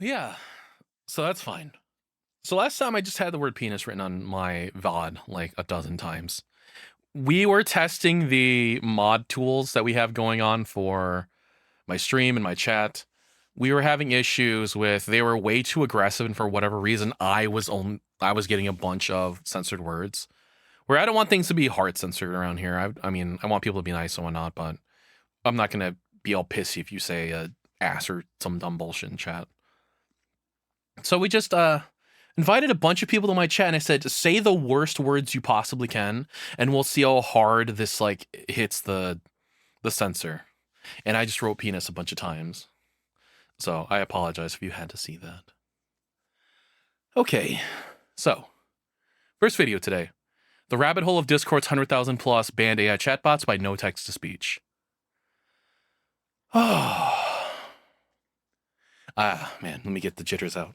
Yeah, so that's fine. So last time I just had the word penis written on my VOD like a dozen times. We were testing the mod tools that we have going on for my stream and my chat. We were having issues with they were way too aggressive, and for whatever reason, I was getting a bunch of censored words. Where I don't want things to be hard censored around here. I mean, I want people to be nice and whatnot, but I'm not gonna be all pissy if you say ass or some dumb bullshit in chat. So we just invited a bunch of people to my chat, and I said, say the worst words you possibly can, and we'll see how hard this like hits the censor. And I just wrote penis a bunch of times. So I apologize if you had to see that. Okay, so first video today. The rabbit hole of Discord's 100,000 plus banned AI chatbots by no text to speech. Oh. Man, let me get the jitters out.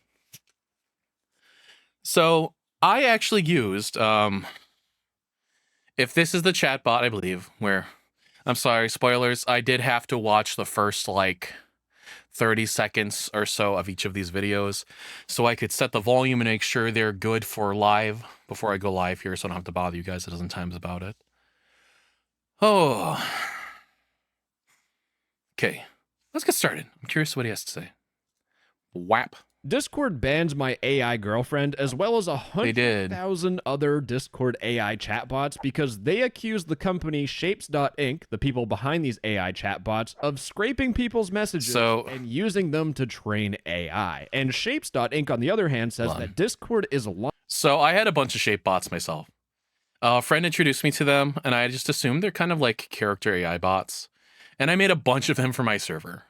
So I actually used, if this is the chatbot, I believe, where, I'm sorry, spoilers, I did have to watch the first, like, 30 seconds or so of each of these videos so I could set the volume and make sure they're good for live before I go live here so I don't have to bother you guys a dozen times about it. Oh. Okay, let's get started. I'm curious what he has to say. Whap. Discord banned my AI girlfriend as well as 100,000 other Discord AI chatbots because they accused the company Shapes.inc, the people behind these AI chatbots, of scraping people's messages and using them to train AI. And Shapes.inc, on the other hand, says that Discord is So I had a bunch of shape bots myself. A friend introduced me to them, and I just assumed they're kind of like character AI bots. And I made a bunch of them for my server.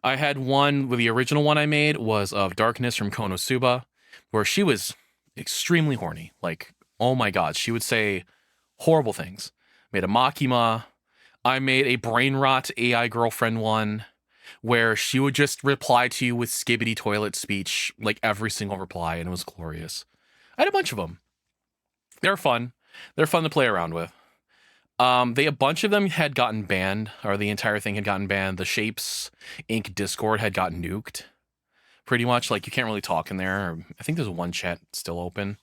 I had one, the original one I made was of Darkness from Konosuba, where she was extremely horny. Like, oh my god, she would say horrible things. Made a Makima. I made a brain rot AI girlfriend one, where she would just reply to you with skibbity toilet speech, like every single reply, and it was glorious. I had a bunch of them. They're fun. They're fun to play around with. A bunch of them had gotten banned, or the entire thing had gotten banned. The Shapes Inc. Discord had gotten nuked. Pretty much, like, you can't really talk in there. I think there's one chat still open.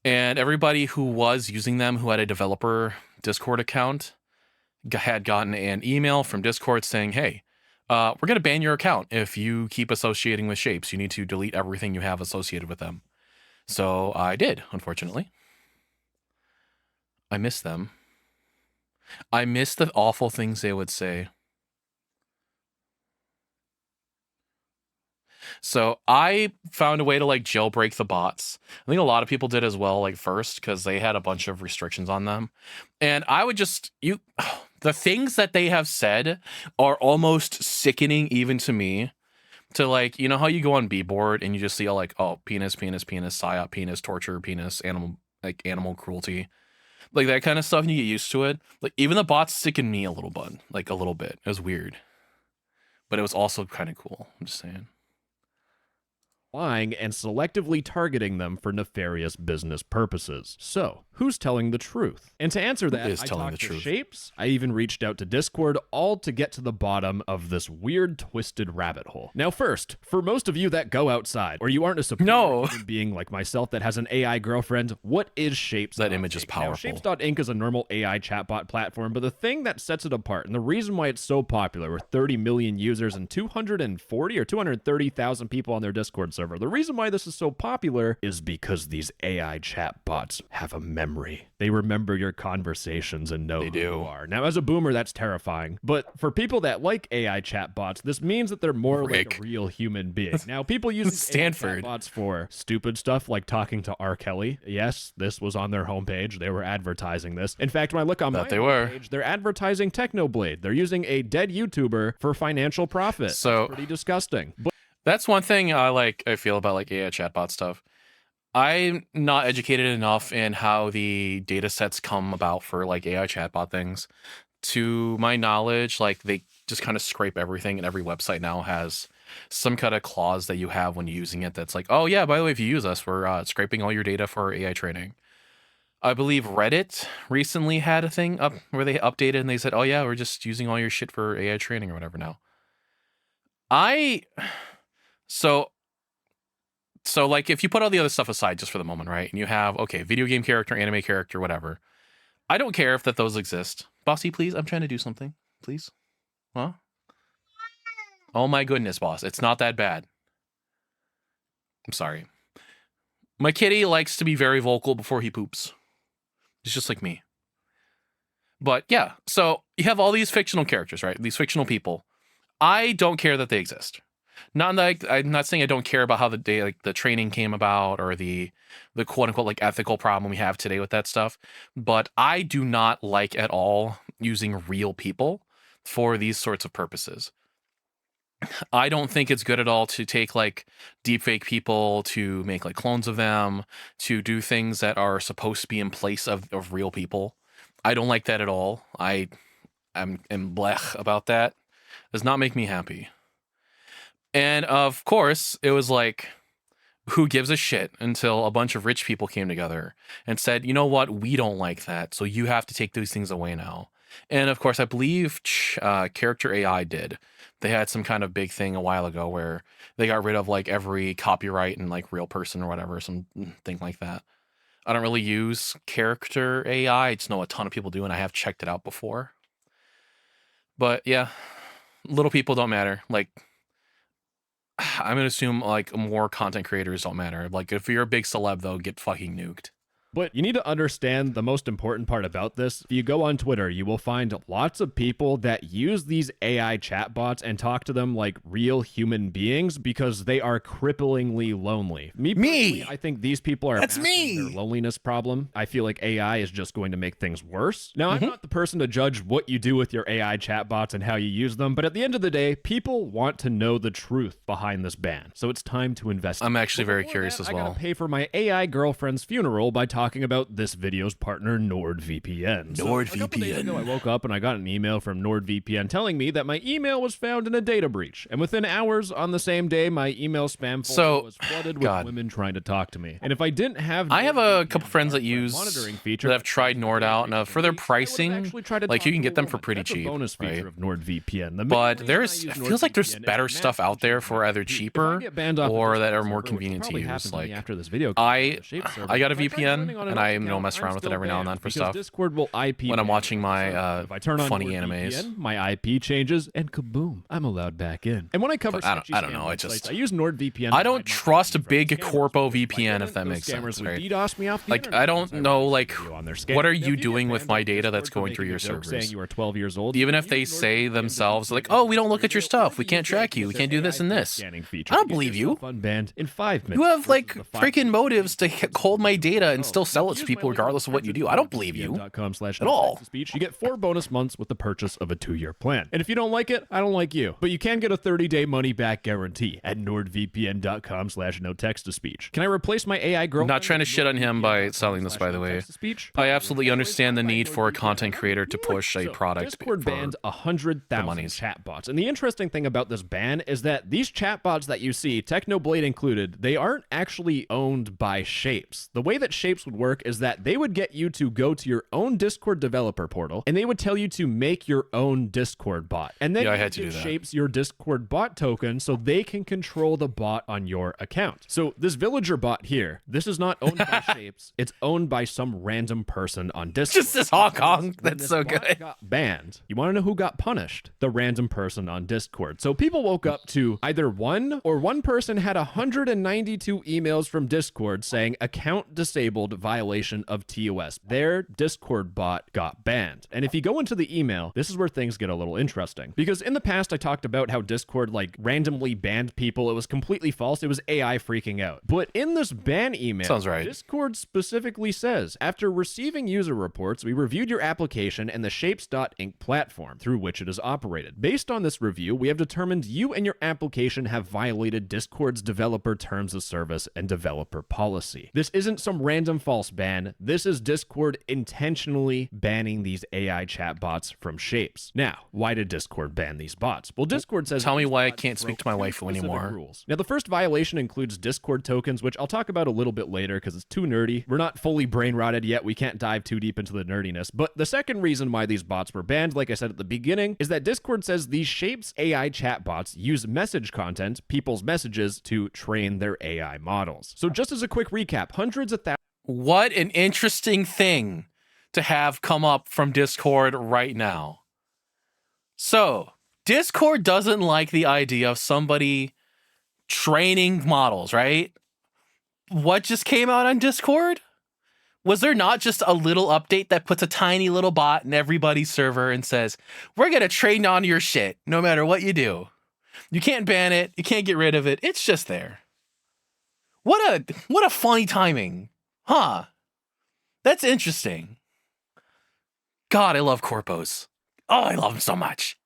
And everybody who was using them, who had a developer Discord account, had gotten an email from Discord saying, hey, we're going to ban your account if you keep associating with Shapes. You need to delete everything you have associated with them. So I did, unfortunately. I miss them. I miss the awful things they would say. So I found a way to like jailbreak the bots. I think a lot of people did as well, like first, because they had a bunch of restrictions on them. And I would just, the things that they have said are almost sickening even to me. To like, you know how you go on B-board and you just see all like, oh, penis, penis, penis, psyop, penis, torture, penis, animal cruelty. Like that kind of stuff, and you get used to it. Like even the bots sicken me a little bit. Like a little bit. It was weird. But it was also kind of cool. I'm just saying. Lying and selectively targeting them for nefarious business purposes. So, who's telling the truth? And to answer that, I talked to Shapes, I even reached out to Discord, all to get to the bottom of this weird, twisted rabbit hole. Now first, for most of you that go outside, or you aren't a superior human being like myself that has an AI girlfriend, what is Shapes? That image is powerful. Now, Shapes.inc is a normal AI chatbot platform, but the thing that sets it apart, and the reason why it's so popular with 30 million users and 240 or 230,000 people on their Discord server, the reason why this is so popular is because these AI chatbots have a memory. They remember your conversations and know who you are. Now, as a boomer, that's terrifying. But for people that like AI chatbots, this means that they're more like a real human being. Now, people use Stanford chatbots for stupid stuff like talking to R. Kelly. Yes, this was on their homepage. They were advertising this. In fact, when I look on my homepage, they're advertising Technoblade. They're using a dead YouTuber for financial profit. So it's pretty disgusting. But that's one thing I feel about like AI chatbot stuff. I'm not educated enough in how the data sets come about for like AI chatbot things. To my knowledge, like they just kind of scrape everything, and every website now has some kind of clause that you have when using it that's like, oh yeah, by the way, if you use us, we're scraping all your data for AI training. I believe Reddit recently had a thing up where they updated and they said, oh yeah, we're just using all your shit for AI training or whatever now. So like if you put all the other stuff aside just for the moment, right? And you have, okay, video game character, anime character, whatever. I don't care if that those exist. Bossy, please, I'm trying to do something. Please. Huh? Oh my goodness, boss. It's not that bad. I'm sorry. My kitty likes to be very vocal before he poops. He's just like me. But yeah, so you have all these fictional characters, right? These fictional people. I don't care that they exist. Not like I'm not saying I don't care about how the training came about or the quote unquote like ethical problem we have today with that stuff, but I do not like at all using real people for these sorts of purposes. I don't think it's good at all to take like deepfake people to make like clones of them, to do things that are supposed to be in place of real people. I don't like that at all. I'm blech about that. Does not make me happy. And of course, it was like, who gives a shit, until a bunch of rich people came together and said, you know what, we don't like that, so you have to take these things away now. And of course, I believe Character AI did. They had some kind of big thing a while ago where they got rid of like every copyright and like real person or whatever, something like that. I don't really use Character AI. I just know a ton of people do, and I have checked it out before. But yeah, little people don't matter. Like, I'm gonna assume like more content creators don't matter. Like if you're a big celeb though, get fucking nuked. But you need to understand the most important part about this. If you go on Twitter, you will find lots of people that use these AI chatbots and talk to them like real human beings because they are cripplingly lonely. Me! I think these people are masking their loneliness problem. I feel like AI is just going to make things worse. Now, I'm not the person to judge what you do with your AI chatbots and how you use them, but at the end of the day, people want to know the truth behind this ban. So it's time to invest. I'm actually very curious as well. I gotta pay for my AI girlfriend's funeral by talking about this video's partner, NordVPN. NordVPN. A couple days ago, I woke up and I got an email from NordVPN telling me that my email was found in a data breach. And within hours on the same day, my email spam folder was flooded with women trying to talk to me. And if I didn't have... I have a couple friends that use monitoring feature that have tried Nord out, and for their pricing, like you can get them for pretty cheap, bonus feature right? of NordVPN. But it feels like there's better stuff out there for either cheaper or that are more convenient to use. Like after this video, I got a VPN, and I mess around with it every now and then for stuff. Discord will IP when I'm watching my if I turn on funny NordVPN, animes. My IP changes, and kaboom, I'm allowed back in. And when I cover I don't know. I use NordVPN. I don't trust a big corpo VPN, if that makes sense, right? Like I don't know, like what are you doing with my data that's going through your servers? Saying you are 12 years old. Even if they say themselves like, oh, we don't look at your stuff, we can't track you, we can't do this and this. I don't believe you. Unbanned in 5 minutes. You have like freaking motives to hold my data and still sell it to people regardless of what you do. I don't believe you at all. You get 4 bonus months with the purchase of a 2-year plan. And if you don't like it, I don't like you. But you can get a 30-day money-back guarantee at nordvpn.com/no text-to-speech. Can I replace my AI girlfriend? Not trying to shit on him by selling this, by the way. I absolutely understand the need for a content creator to push a product. Discord banned 100,000 chatbots. And the interesting thing about this ban is that these chatbots that you see, Technoblade included, they aren't actually owned by Shapes. The way that Shapes would work is that they would get you to go to your own Discord developer portal, and they would tell you to make your own Discord bot. And then I had to do that. Shapes your Discord bot token so they can control the bot on your account. So this villager bot here, this is not owned by Shapes. It's owned by some random person on Discord. Just this Hong Kong. That's so good. Got banned. You want to know who got punished? The random person on Discord. So people woke up to either one person had 192 emails from Discord saying account disabled, violation of TOS. Their Discord bot got banned. And if you go into the email, this is where things get a little interesting. Because in the past, I talked about how Discord like randomly banned people. It was completely false. It was AI freaking out. But in this ban email, sounds right. Discord specifically says, after receiving user reports, we reviewed your application and the Shapes.inc platform through which it is operated. Based on this review, we have determined you and your application have violated Discord's developer terms of service and developer policy. This isn't some random false ban. This is Discord intentionally banning these AI chatbots from Shapes. Now, why did Discord ban these bots? Well, Discord says... Tell me why I bots can't speak broke to my two waifu specific anymore. rules. Now, the first violation includes Discord tokens, which I'll talk about a little bit later because it's too nerdy. We're not fully brain rotted yet. We can't dive too deep into the nerdiness. But the second reason why these bots were banned, like I said at the beginning, is that Discord says these Shapes AI chatbots use message content, people's messages, to train their AI models. So just as a quick recap, hundreds of thousands... What an interesting thing to have come up from Discord right now. So, Discord doesn't like the idea of somebody training models, right? What just came out on Discord? Was there not just a little update that puts a tiny little bot in everybody's server and says, we're going to train on your shit no matter what you do? You can't ban it. You can't get rid of it. It's just there. What a funny timing. Huh. That's interesting. God, I love corpos. Oh, I love them so much.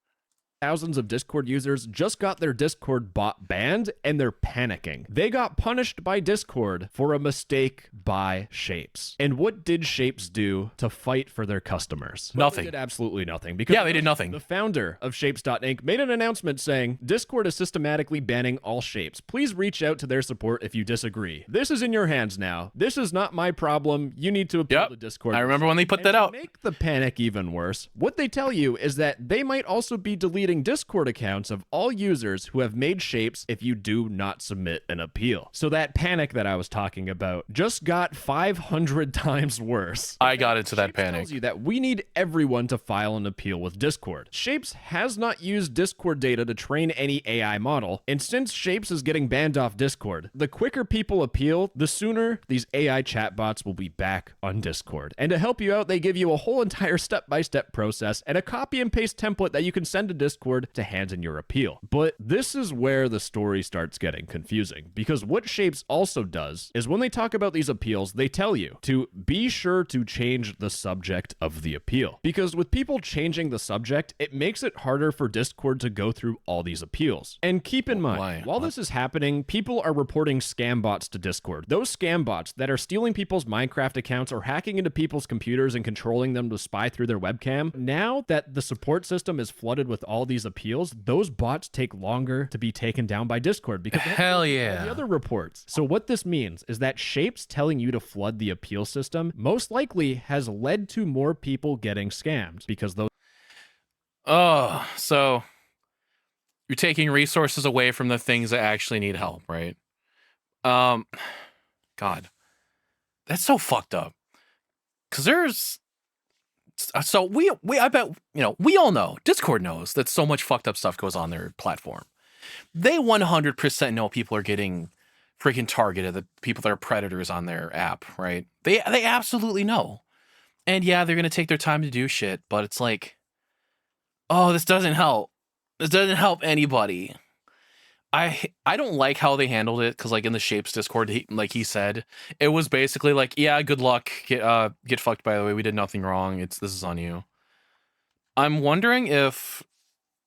Thousands of Discord users just got their Discord bot banned, and they're panicking. They got punished by Discord for a mistake by Shapes. And what did Shapes do to fight for their customers? Well, Nothing. They did absolutely nothing. Because Yeah, they did nothing. The founder of Shapes.inc made an announcement saying, Discord is systematically banning all Shapes. Please reach out to their support if you disagree. This is in your hands now. This is not my problem. You need to appeal to Discord. I remember when they put And that to out. make the panic even worse, what they tell you is that they might also be deleting Discord accounts of all users who have made Shapes if you do not submit an appeal. So that panic that I was talking about just got 500 times worse. I got into that Shapes panic. tells you that we need everyone to file an appeal with Discord. Shapes has not used Discord data to train any AI model, and since Shapes is getting banned off Discord, the quicker people appeal, the sooner these AI chatbots will be back on Discord. And to help you out, they give you a whole entire step-by-step process and a copy and paste template that you can send to Discord to hand in your appeal. But this is where the story starts getting confusing, because what Shapes also does is when they talk about these appeals, they tell you to be sure to change the subject of the appeal. Because with people changing the subject, it makes it harder for Discord to go through all these appeals. And keep in mind, while this is happening, people are reporting scam bots to Discord. Those scam bots that are stealing people's Minecraft accounts or hacking into people's computers and controlling them to spy through their webcam. Now that the support system is flooded with all these appeals, those bots take longer to be taken down by Discord because hell yeah, all the other reports. So what this means is that Shapes telling you to flood the appeal system most likely has led to more people getting scammed because those... Oh, so you're taking resources away from the things that actually need help, right? God, that's so fucked up. Because there's... So I bet, we all know, Discord knows that so much fucked up stuff goes on their platform. They 100% know people are getting freaking targeted, the people that are predators on their app, right? They absolutely know. And yeah, they're going to take their time to do shit, but it's like, oh, this doesn't help. This doesn't help anybody. I don't like how they handled it, because like in the Shapes Discord, he said, it was basically like, yeah, good luck, get fucked, by the way, we did nothing wrong, this is on you. I'm wondering if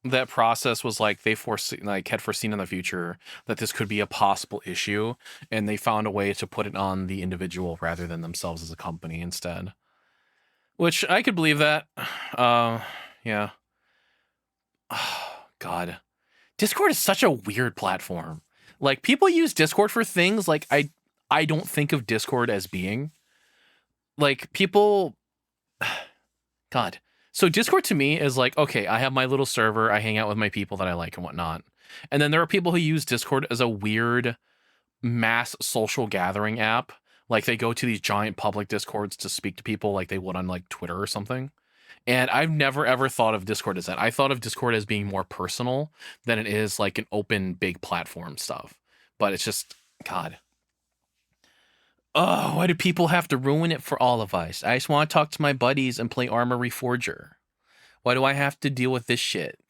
that process was like they had foreseen in the future that this could be a possible issue, and they found a way to put it on the individual rather than themselves as a company instead. Which I could believe that. Yeah. Oh, God. Discord is such a weird platform. Like, people use Discord for things like I don't think of Discord as being. Like, people... God. So Discord to me is like, okay, I have my little server, I hang out with my people that I like and whatnot. And then there are people who use Discord as a weird mass social gathering app. Like, they go to these giant public Discords to speak to people like they would on, like, Twitter or something. And I've never, ever thought of Discord as that. I thought of Discord as being more personal than it is like an open, big platform stuff. But it's just, God. Oh, why do people have to ruin it for all of us? I just want to talk to my buddies and play Armory Forger. Why do I have to deal with this shit?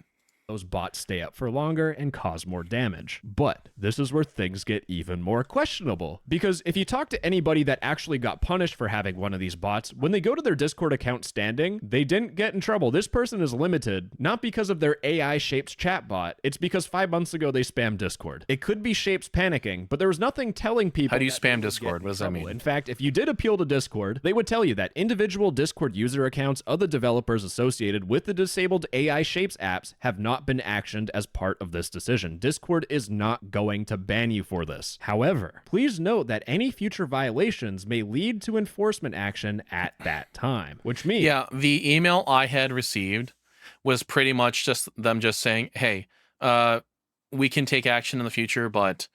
those bots stay up for longer and cause more damage. But this is where things get even more questionable, because if you talk to anybody that actually got punished for having one of these bots, when they go to their Discord account standing, they didn't get in trouble. This person is limited, not because of their AI Shapes chatbot, it's because 5 months ago they spammed Discord. It could be Shapes panicking, but there was nothing telling people. How do you spam Discord? What does that mean? In fact, if you did appeal to Discord, they would tell you that individual Discord user accounts of the developers associated with the disabled AI Shapes apps have not been actioned as part of this decision. Discord is not going to ban you for this. However, please note that any future violations may lead to enforcement action at that time, which means... Yeah, the email I had received was pretty much just them just saying, hey, we can take action in the future, but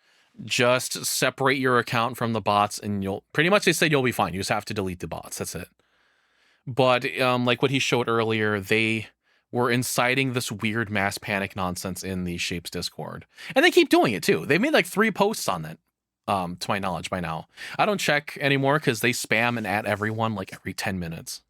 just separate your account from the bots and you'll... Pretty much they said you'll be fine. You just have to delete the bots. That's it. But like what he showed earlier, they were inciting this weird mass panic nonsense in the Shapes Discord. And they keep doing it too. They made like 3 posts on that, to my knowledge by now. I don't check anymore because they spam and at everyone like every 10 minutes.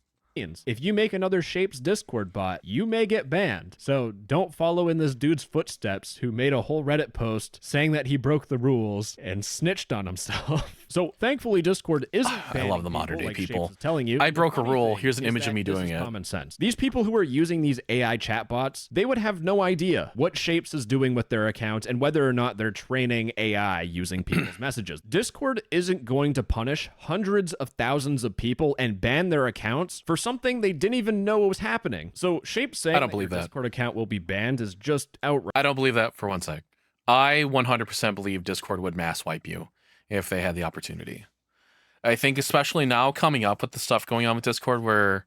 If you make another Shapes Discord bot, you may get banned. So don't follow in this dude's footsteps who made a whole Reddit post saying that he broke the rules and snitched on himself. So thankfully Discord isn't banning I love the modern day like people. Shapes is telling you. I broke a rule. Here's an image of me doing it. Common sense. These people who are using these AI chatbots, they would have no idea what Shapes is doing with their account and whether or not they're training AI using people's messages. Discord isn't going to punish hundreds of thousands of people and ban their accounts for something they didn't even know was happening. So Shapes saying I don't believe your that Discord account will be banned is just outright. I don't believe that for one sec. I 100% believe Discord would mass wipe you if they had the opportunity. I think especially now coming up with the stuff going on with Discord where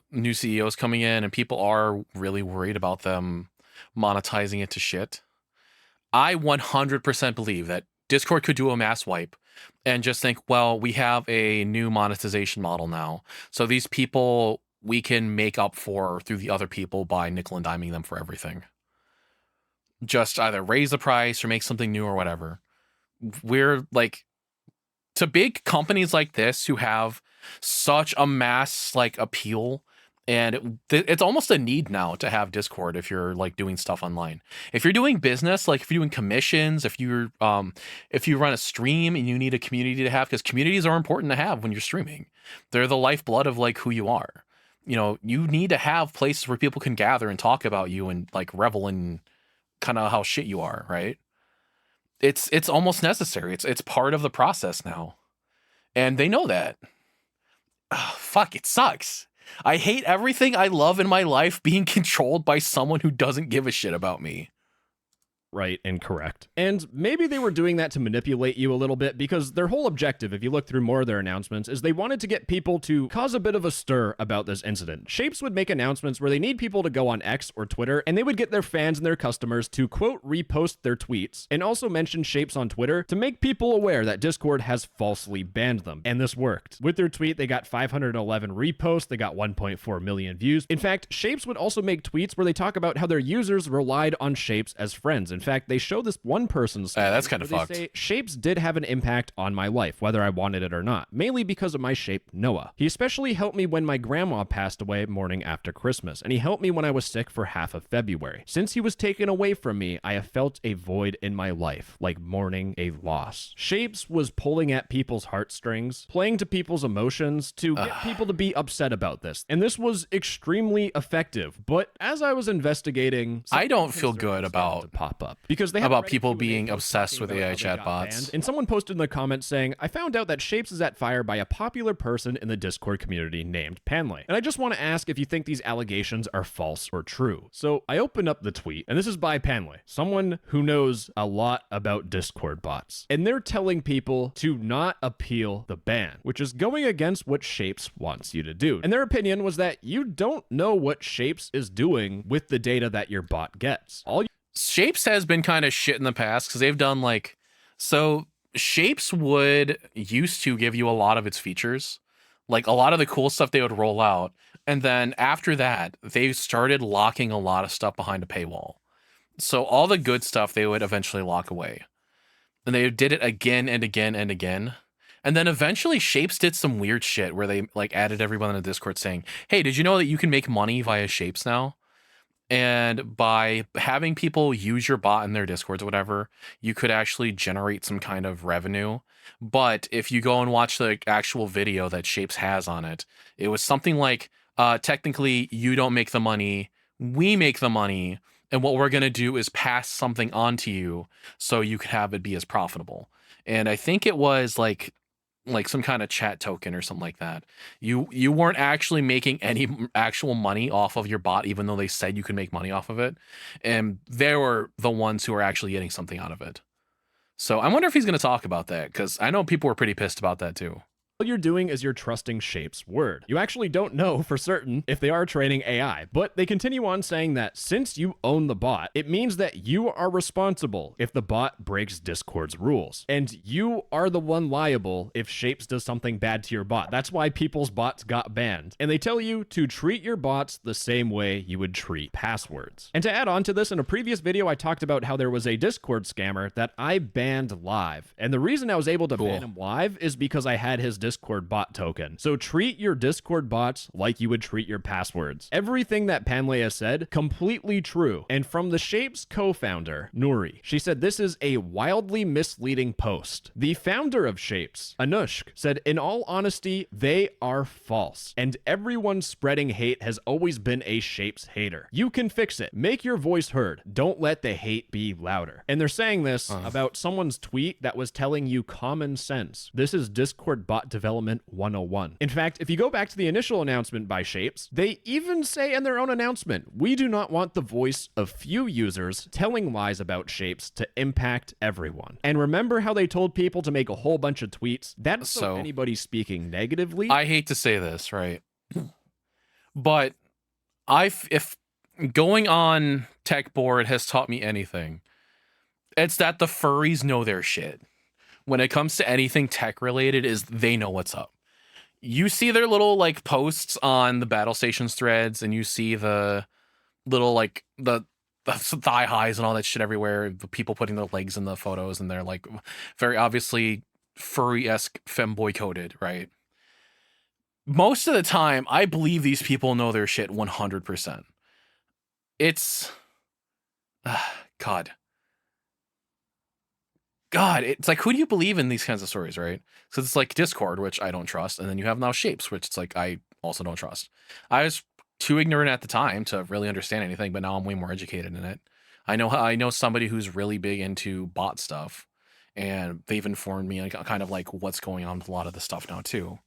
new CEOs coming in and people are really worried about them monetizing it to shit. I 100% believe that Discord could do a mass wipe and just think, well, we have a new monetization model now. So these people we can make up for through the other people by nickel and diming them for everything. Just either raise the price or make something new or whatever. We're like, to big companies like this who have such a mass like appeal, and it's almost a need now to have Discord if you're like doing stuff online. If you're doing business, like if you're doing commissions, if you run a stream and you need a community to have, because communities are important to have when you're streaming. They're the lifeblood of like who you are. You know, you need to have places where people can gather and talk about you and like revel in kind of how shit you are, right? It's almost necessary. It's part of the process now. And they know that. Oh, fuck, it sucks. I hate everything I love in my life being controlled by someone who doesn't give a shit about me. Right and correct. And maybe they were doing that to manipulate you a little bit, because their whole objective, if you look through more of their announcements, is they wanted to get people to cause a bit of a stir about this incident. Shapes would make announcements where they need people to go on X or Twitter, and they would get their fans and their customers to, quote, repost their tweets, and also mention Shapes on Twitter to make people aware that Discord has falsely banned them. And this worked. With their tweet, they got 511 reposts, they got 1.4 million views. In fact, Shapes would also make tweets where they talk about how their users relied on Shapes as friends. In fact, they show this one person's story that's kind of fucked. They say, Shapes did have an impact on my life, whether I wanted it or not, mainly because of my shape, Noah. He especially helped me when my grandma passed away morning after Christmas, and he helped me when I was sick for half of February. Since he was taken away from me, I have felt a void in my life, like mourning a loss. Shapes was pulling at people's heartstrings, playing to people's emotions to get people to be upset about this, and this was extremely effective. But as I was investigating, I don't feel good about pop up because they have about Reddit people Q&A being posts obsessed talking with about AI how they got chatbots. banned. And someone posted in the comments saying, I found out that Shapes is at fire by a popular person in the Discord community named Panley. And I just want to ask if you think these allegations are false or true. So I opened up the tweet, and this is by Panley, someone who knows a lot about Discord bots. And they're telling people to not appeal the ban, which is going against what Shapes wants you to do. And their opinion was that you don't know what Shapes is doing with the data that your bot gets. Shapes has been kind of shit in the past because they've done like, so Shapes would used to give you a lot of its features, like a lot of the cool stuff they would roll out. And then after that, they started locking a lot of stuff behind a paywall. So all the good stuff they would eventually lock away. And they did it again and again and again. And then eventually Shapes did some weird shit where they like added everyone in the Discord saying, hey, did you know that you can make money via Shapes now? And by having people use your bot in their discords or whatever, you could actually generate some kind of revenue. But if you go and watch the actual video that Shapes has on it, it was something like, technically you don't make the money, we make the money, and what we're going to do is pass something on to you so you can have it be as profitable. And I think it was like some kind of chat token or something like that. You weren't actually making any actual money off of your bot, even though they said you could make money off of it, and they were the ones who were actually getting something out of it. So I wonder if he's going to talk about that, because I know people were pretty pissed about that too. All you're doing is you're trusting Shape's word. You actually don't know for certain if they are training AI, but they continue on saying that since you own the bot, it means that you are responsible if the bot breaks Discord's rules. And you are the one liable if Shapes does something bad to your bot. That's why people's bots got banned. And they tell you to treat your bots the same way you would treat passwords. And to add on to this, in a previous video, I talked about how there was a Discord scammer that I banned live. And the reason I was able to ban him live is because I had his Discord bot token. So treat your Discord bots like you would treat your passwords. Everything that Panleia said, completely true. And from the Shapes co-founder, Nuri, she said this is a wildly misleading post. The founder of Shapes, Anushk, said in all honesty, they are false. And everyone spreading hate has always been a Shapes hater. You can fix it. Make your voice heard. Don't let the hate be louder. And they're saying this about someone's tweet that was telling you common sense. This is Discord bot development 101. In fact, if you go back to the initial announcement by Shapes, they even say in their own announcement, we do not want the voice of few users telling lies about Shapes to impact everyone. And remember how they told people to make a whole bunch of tweets? That's so anybody speaking negatively. I hate to say this, right? But if going on Tech Board has taught me anything, it's that the furries know their shit. When it comes to anything tech related, is they know what's up. You see their little like posts on the battle stations threads, and you see the little like the thigh highs and all that shit everywhere. The people putting their legs in the photos, and they're like very obviously furry-esque femboy coded, right? Most of the time, I believe these people know their shit 100%. It's God, it's like, who do you believe in these kinds of stories, right? So it's like Discord, which I don't trust, and then you have now Shapes, which it's like I also don't trust. I was too ignorant at the time to really understand anything, but now I'm way more educated in it. I know somebody who's really big into bot stuff, and they've informed me like kind of like what's going on with a lot of the stuff now too.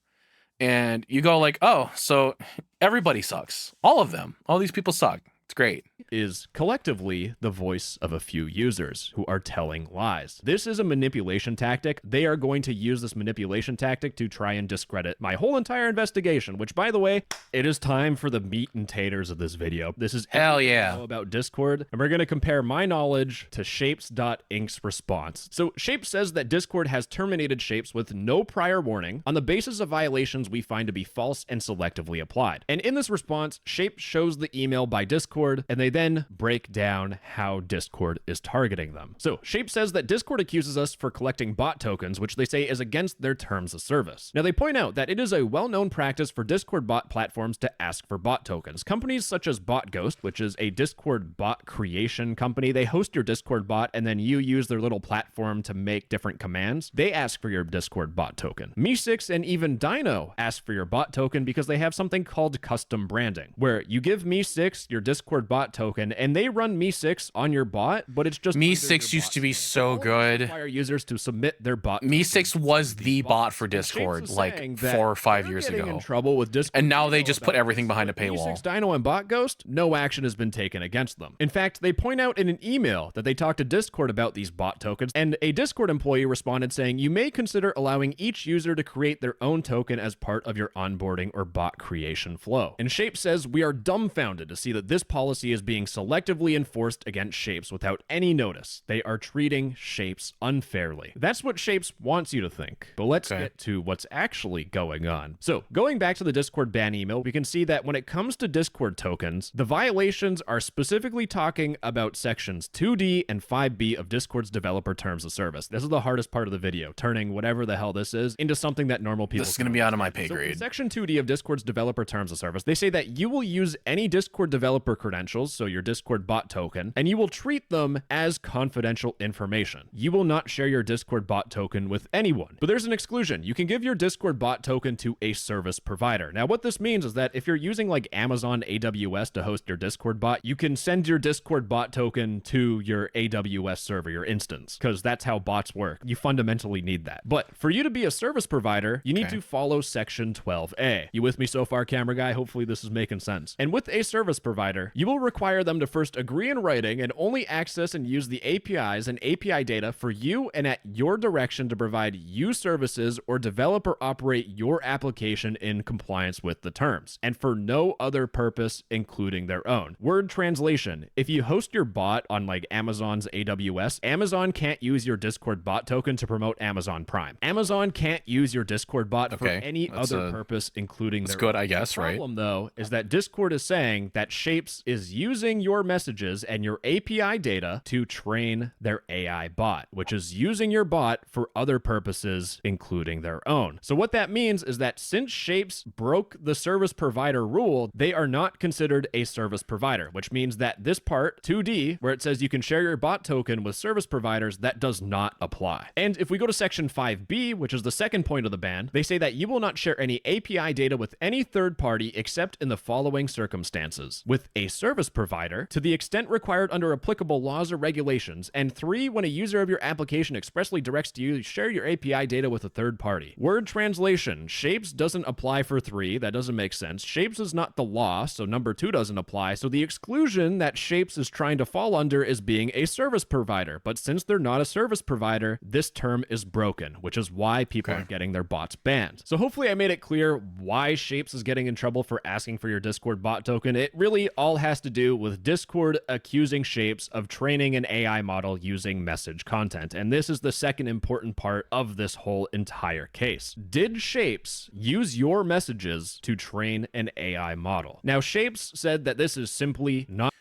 And you go like, oh, so everybody sucks. All of them. All these people suck. It's great. Is collectively the voice of a few users who are telling lies. This is a manipulation tactic. They are going to use this manipulation tactic to try and discredit my whole entire investigation, which, by the way, it is time for the meat and taters of this video. This is hell yeah about Discord, and we're going to compare my knowledge to Shapes.Inc.'s response. So Shapes says that Discord has terminated Shapes with no prior warning on the basis of violations we find to be false and selectively applied. And in this response, Shapes shows the email by Discord, and they then break down how Discord is targeting them. So Shape says that Discord accuses us for collecting bot tokens, which they say is against their terms of service. Now they point out that it is a well-known practice for Discord bot platforms to ask for bot tokens. Companies such as BotGhost, which is a Discord bot creation company, they host your Discord bot and then you use their little platform to make different commands. They ask for your Discord bot token. Me6 and even Dino ask for your bot token because they have something called custom branding, where you give Me6 your Discord bot token and they run Me6 on your bot, but it's just Me6 used to be so good. Require users to submit their bot. Me6 was the bot for Discord like 4 or 5 years ago. In trouble with Discord, and now they just put everything behind a paywall. Me6, Dino, and BotGhost, no action has been taken against them. In fact, they point out in an email that they talked to Discord about these bot tokens, and a Discord employee responded saying, you may consider allowing each user to create their own token as part of your onboarding or bot creation flow. And Shape says, we are dumbfounded to see that this policy is being selectively enforced against Shapes without any notice. They are treating Shapes unfairly. That's what Shapes wants you to think. But let's get to what's actually going on. So going back to the Discord ban email, we can see that when it comes to Discord tokens, the violations are specifically talking about sections 2D and 5B of Discord's developer terms of service. This is the hardest part of the video, turning whatever the hell this is into something that normal people. This is going to be out of my pay grade. So section 2D of Discord's developer terms of service, they say that you will use any Discord developer credentials, so your Discord bot token, and you will treat them as confidential information. You will not share your Discord bot token with anyone. But there's an exclusion. You can give your Discord bot token to a service provider. Now, what this means is that if you're using like Amazon AWS to host your Discord bot, you can send your Discord bot token to your AWS server, your instance, because that's how bots work. You fundamentally need that. But for you to be a service provider, you need to follow section 12A. You with me so far, camera guy? Hopefully this is making sense. And with a service provider, you will require them to first agree in writing and only access and use the APIs and API data for you and at your direction to provide you services or develop or operate your application in compliance with the terms, and for no other purpose, including their own. Word translation: if you host your bot on like Amazon's AWS, Amazon can't use your Discord bot token to promote Amazon Prime. Amazon can't use your Discord bot for any other purpose, including their own. Good, I guess, right? The problem, though, is that Discord is saying that Shapes is using your messages and your API data to train their AI bot, which is using your bot for other purposes, including their own. So what that means is that since Shapes broke the service provider rule, they are not considered a service provider, which means that this part, 2D, where it says you can share your bot token with service providers, that does not apply. And if we go to section 5B, which is the second point of the ban, they say that you will not share any API data with any third party except in the following circumstances: with a service provider, to the extent required under applicable laws or regulations, and 3, when a user of your application expressly directs you to share your API data with a third party. Word translation: Shapes doesn't apply for 3. That doesn't make sense. Shapes is not the law, so number 2 doesn't apply. So the exclusion that Shapes is trying to fall under is being a service provider. But since they're not a service provider, this term is broken, which is why people are getting their bots banned. So hopefully I made it clear why Shapes is getting in trouble for asking for your Discord bot token. It really all has to do with Discord accusing Shapes of training an AI model using message content. And this is the second important part of this whole entire case. Did Shapes use your messages to train an AI model? Now, Shapes said that this is simply not...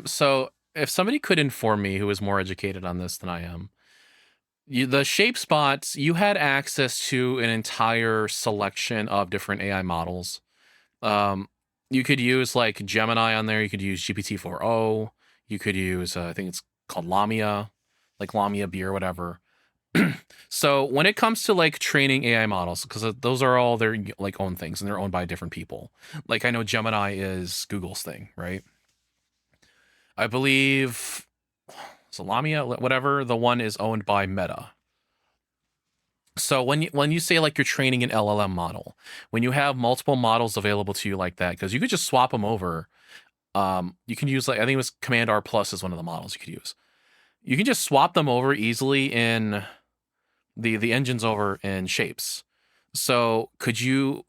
So if somebody could inform me who is more educated on this than I am, the Shapes bots, you had access to an entire selection of different AI models. You could use like Gemini on there. You could use GPT-4o. You could use, I think it's called Lamia, like Lamia B or whatever. So when it comes to like training AI models, because those are all their like own things and they're owned by different people. Like I know Gemini is Google's thing, right? I believe so Lamia, whatever, the one is owned by Meta. So when you say like you're training an LLM model, when you have multiple models available to you like that, because you could just swap them over. You can use like, I think it was Command R Plus is one of the models you could use. You can just swap them over easily in the engines over in Shapes. So could you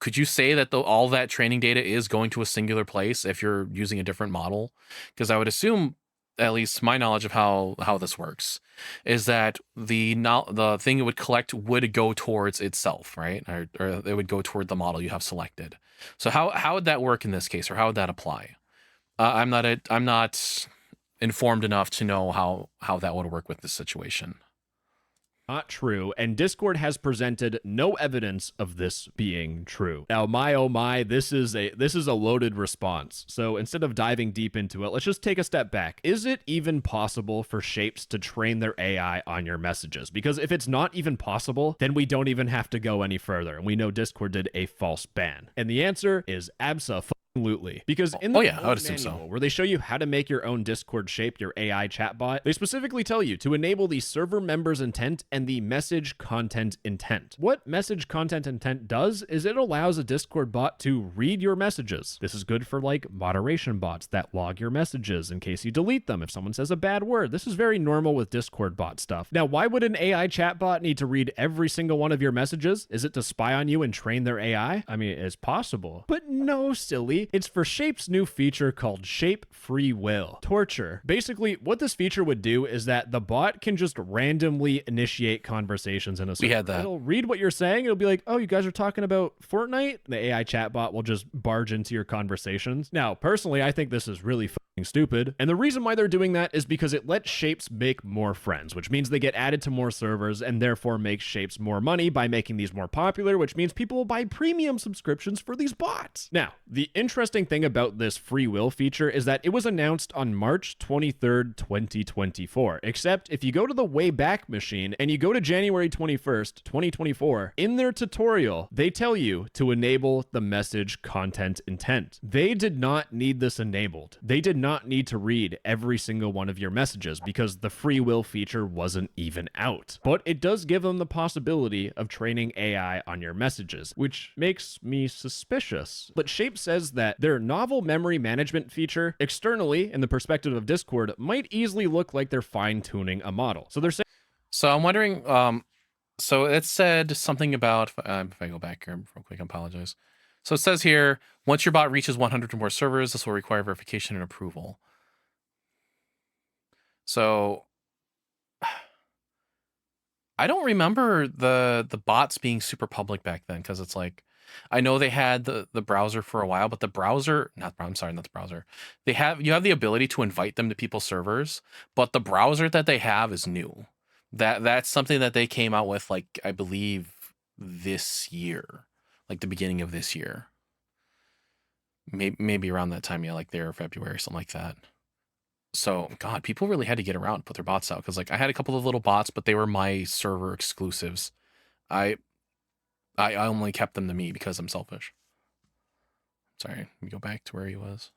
say that all that training data is going to a singular place if you're using a different model? Because I would assume, at least my knowledge of how this works, is that the thing it would collect would go towards itself, right? Or it would go toward the model you have selected. So how would that work in this case, or how would that apply? I'm not informed enough to know how that would work with this situation. Not true, and Discord has presented no evidence of this being true. Now, my oh my, this is a loaded response. So instead of diving deep into it, let's just take a step back. Is it even possible for Shapes to train their AI on your messages? Because if it's not even possible, then we don't even have to go any further, and we know Discord did a false ban. And the answer is absolutely. Because in the I would assume so, where they show you how to make your own Discord shape, your AI chatbot, they specifically tell you to enable the server member's intent and the message content intent. What message content intent does is it allows a Discord bot to read your messages. This is good for like moderation bots that log your messages in case you delete them if someone says a bad word. This is very normal with Discord bot stuff. Now, why would an AI chatbot need to read every single one of your messages? Is it to spy on you and train their AI? I mean, it's possible. But no, silly. It's for Shape's new feature called Shape Free Will. Torture. Basically, what this feature would do is that the bot can just randomly initiate conversations in a server. We had that. It'll read what you're saying. It'll be like, oh, you guys are talking about Fortnite? The AI chatbot will just barge into your conversations. Now, personally, I think this is really stupid. And the reason why they're doing that is because it lets Shapes make more friends, which means they get added to more servers and therefore makes Shapes more money by making these more popular, which means people will buy premium subscriptions for these bots. Now, the interesting thing about this free will feature is that it was announced on March 23rd, 2024. Except if you go to the Wayback Machine and you go to January 21st, 2024, in their tutorial, they tell you to enable the message content intent. They did not need this enabled. They did not need to read every single one of your messages because the free will feature wasn't even out. But it does give them the possibility of training AI on your messages, which makes me suspicious. But Shape says that their novel memory management feature, externally, in the perspective of Discord, might easily look like they're fine-tuning a model. So they're saying... So I'm wondering, so it said something about, if I go back here real quick, I apologize. So it says here, once your bot reaches 100 or more servers, this will require verification and approval. So I don't remember the bots being super public back then, because it's like, I know they had the browser for a while, but the browser, not the browser. You have the ability to invite them to people's servers, but the browser that they have is new. That's something that they came out with, like, I believe this year. Like the beginning of this year, maybe around that time, yeah, like there or February, something like that. So, God, people really had to get around and put their bots out, because like I had a couple of little bots, but they were my server exclusives. I only kept them to me because I'm selfish. Sorry, let me go back to where he was.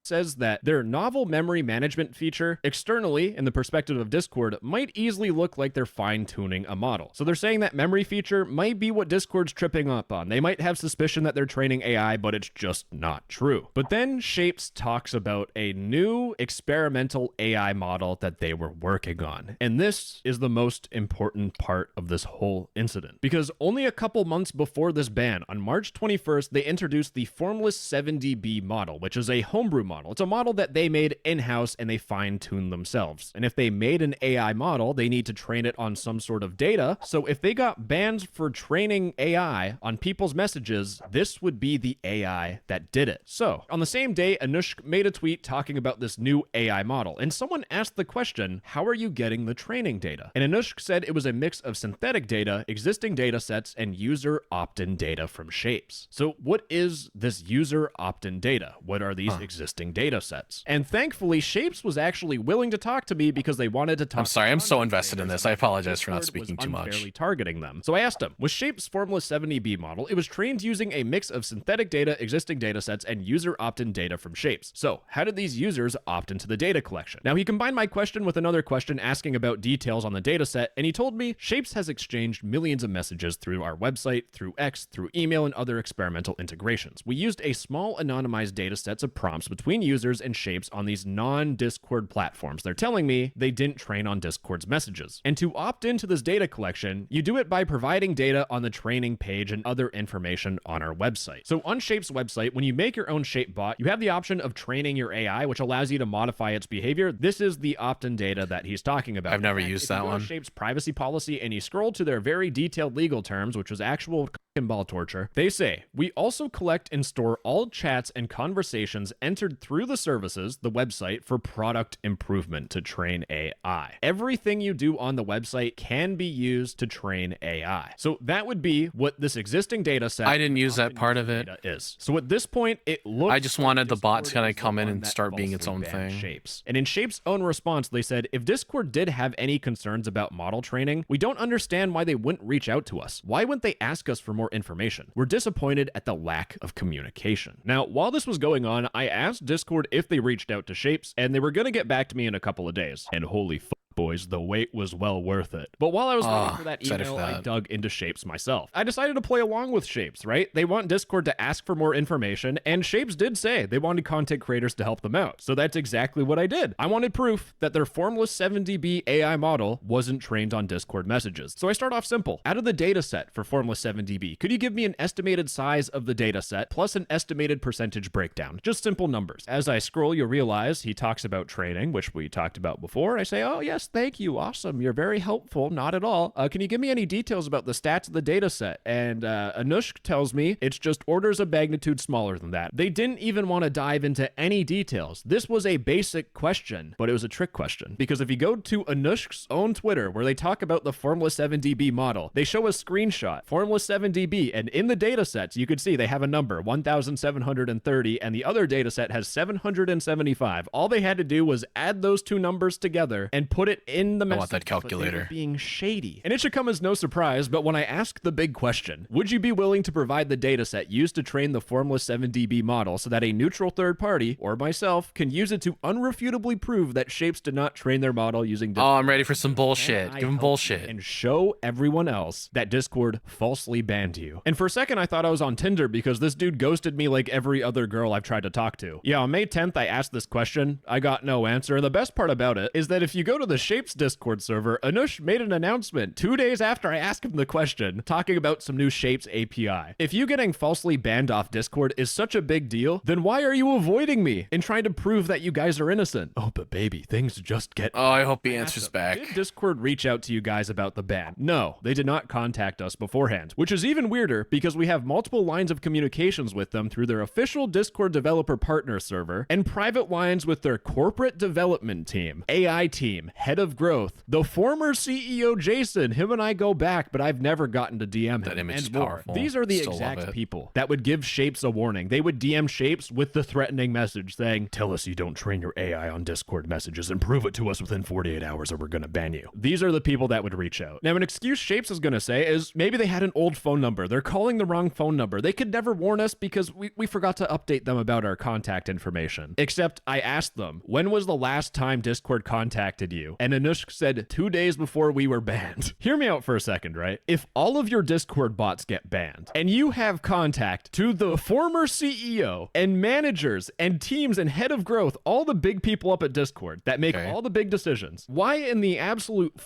Says that their novel memory management feature, externally, in the perspective of Discord, might easily look like they're fine-tuning a model. So they're saying that memory feature might be what Discord's tripping up on. They might have suspicion that they're training AI, but it's just not true. But then Shapes talks about a new experimental AI model that they were working on. And this is the most important part of this whole incident. Because only a couple months before this ban, on March 21st, they introduced the Formless 7dB model, which is a homebrew model. It's a model that they made in-house and they fine-tuned themselves. And if they made an AI model, they need to train it on some sort of data. So if they got bans for training AI on people's messages, this would be the AI that did it. So on the same day, Anushk made a tweet talking about this new AI model. And someone asked the question, how are you getting the training data? And Anushk said it was a mix of synthetic data, existing data sets, and user opt-in data from Shapes. So what is this user opt-in data? What are these existing data sets? And thankfully, Shapes was actually willing to talk to me because they wanted to talk. I'm sorry, I'm so invested in this. I apologize for not speaking too much. Unfairly targeting them. So I asked him, with Shapes' Formless 70B model, it was trained using a mix of synthetic data, existing data sets, and user opt-in data from Shapes. So how did these users opt into the data collection? Now, he combined my question with another question asking about details on the data set, and he told me Shapes has exchanged millions of messages through our website, through X, through email, and other experimental integrations. We used a small anonymized data sets of prompts between users and Shapes on these non-Discord platforms. They're telling me they didn't train on Discord's messages. And to opt into this data collection, you do it by providing data on the training page and other information on our website. So on Shape's website, when you make your own Shape bot, you have the option of training your AI, which allows you to modify its behavior. This is the opt-in data that he's talking about. I've never used that one. Shape's privacy policy, and you scroll to their very detailed legal terms, which was actual ball torture. They say, we also collect and store all chats and conversations entered through the services, the website, for product improvement to train AI. Everything you do on the website can be used to train AI. So that would be what this existing data set. I didn't use that part of it. Is. So at this point, it looks I just wanted the bot to kind of come in and start being its own thing. Shapes. And in Shape's own response, they said, if Discord did have any concerns about model training, we don't understand why they wouldn't reach out to us. Why wouldn't they ask us for more information? We're disappointed at the lack of communication. Now, while this was going on, I asked Discord if they reached out to Shapes, and they were going to get back to me in a couple of days. And holy fuck, boys, the wait was well worth it. But while I was waiting for that email, I dug into Shapes myself. I decided to play along with Shapes, right? They want Discord to ask for more information, and Shapes did say they wanted content creators to help them out. So that's exactly what I did. I wanted proof that their Formless 7dB AI model wasn't trained on Discord messages. So I start off simple. Out of the data set for Formless 7dB, could you give me an estimated size of the data set plus an estimated percentage breakdown? Just simple numbers. As I scroll, you'll realize he talks about training, which we talked about before. I say, oh yes, yes, thank you. Awesome. You're very helpful. Not at all. Can you give me any details about the stats of the data set? And Anushk tells me it's just orders of magnitude smaller than that. They didn't even want to dive into any details. This was a basic question, but it was a trick question. Because if you go to Anushk's own Twitter, where they talk about the Formula 7DB model, they show a screenshot, Formula 7DB, and in the data sets, you could see they have a number, 1,730, and the other data set has 775. All they had to do was add those two numbers together and put it in the message. I want that calculator. Being shady. And it should come as no surprise, but when I asked the big question, would you be willing to provide the data set used to train the Formula 7DB model so that a neutral third party, or myself, can use it to unrefutably prove that Shapes did not train their model using Discord? Oh, I'm ready for some bullshit. Give him bullshit. And show everyone else that Discord falsely banned you. And for a second, I thought I was on Tinder because this dude ghosted me like every other girl I've tried to talk to. Yeah, on May 10th, I asked this question. I got no answer. And the best part about it is that if you go to the Shapes Discord server, Anush made an announcement 2 days after I asked him the question, talking about some new Shapes API. If you getting falsely banned off Discord is such a big deal, then why are you avoiding me and trying to prove that you guys are innocent? Oh, but baby, things just get... Oh, I hope he answers back. Did Discord reach out to you guys about the ban? No, they did not contact us beforehand, which is even weirder because we have multiple lines of communications with them through their official Discord developer partner server and private lines with their corporate development team, AI team, head of growth, the former CEO Jason. Him and I go back, but I've never gotten to DM him. That image is more. powerful. These are the Still exact people that would give Shapes a warning. They would DM Shapes with the threatening message saying, tell us you don't train your AI on Discord messages and prove it to us within 48 hours or we're going to ban you. These are the people that would reach out. Now, an excuse Shapes is going to say is maybe they had an old phone number. They're calling the wrong phone number. They could never warn us because we forgot to update them about our contact information. Except I asked them, when was the last time Discord contacted you? And Anushk said 2 days before we were banned. Hear me out for a second, right? If all of your Discord bots get banned and you have contact to the former CEO and managers and teams and head of growth, all the big people up at Discord that make all the big decisions, why in the absolute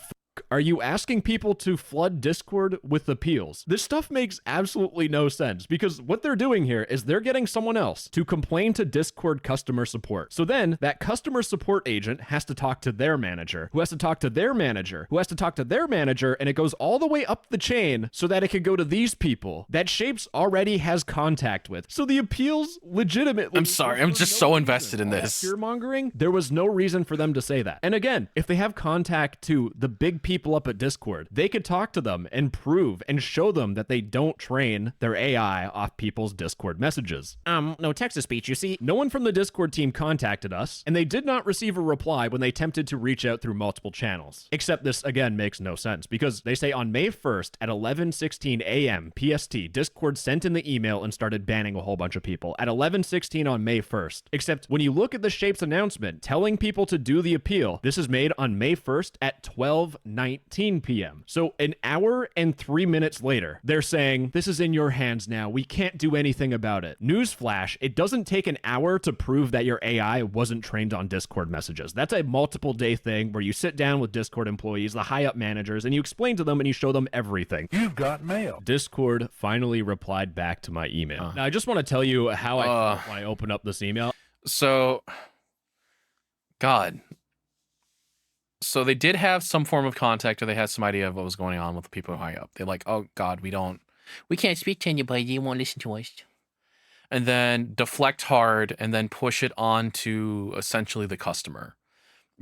are you asking people to flood Discord with appeals? This stuff makes absolutely no sense because what they're doing here is they're getting someone else to complain to Discord customer support. So then that customer support agent has to talk to their manager, who has to talk to their manager, who has to talk to their manager, and it goes all the way up the chain so that it can go to these people that Shapes already has contact with. So the appeals legitimately... I'm sorry, I'm just so invested in this. Fear-mongering, there was no reason for them to say that. And again, if they have contact to the big people up at Discord, they could talk to them and prove and show them that they don't train their AI off people's Discord messages. No text-to-speech, you see. No one from the Discord team contacted us, and they did not receive a reply when they attempted to reach out through multiple channels. Except this, again, makes no sense, because they say on May 1st at 11:16 a.m. PST, Discord sent in the email and started banning a whole bunch of people at 11:16 on May 1st. Except when you look at the Shapes announcement telling people to do the appeal, this is made on May 1st at 12:19 p.m. So an hour and 3 minutes later, they're saying, this is in your hands now. We can't do anything about it. Newsflash, it doesn't take an hour to prove that your AI wasn't trained on Discord messages. That's a multiple day thing where you sit down with Discord employees, the high up managers, and you explain to them and you show them everything. You've got mail. Discord finally replied back to my email. Now, I just want to tell you how I felt when I opened up this email. So, God. So they did have some form of contact, or they had some idea of what was going on with the people high up. They're like, oh God, we can't speak to anybody. You won't listen to us. And then deflect hard and then push it on to essentially the customer.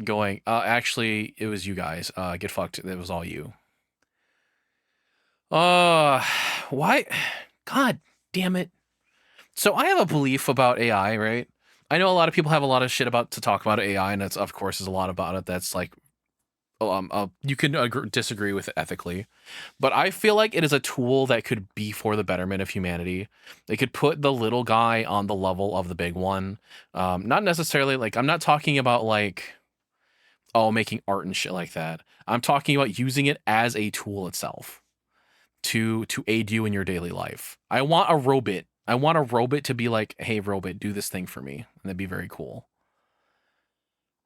Going, actually, it was you guys. Get fucked. It was all you. Why? God damn it. So I have a belief about AI, right? I know a lot of people have a lot of shit to talk about AI, and it's, of course, there's a lot about it that's like, you can disagree with it ethically, but I feel like it is a tool that could be for the betterment of humanity. They could put the little guy on the level of the big one. Not necessarily, like, I'm not talking about like, making art and shit like that. I'm talking about using it as a tool itself to aid you in your daily life. I want a robot. I want a robot to be like, hey, robot, do this thing for me. And that'd be very cool.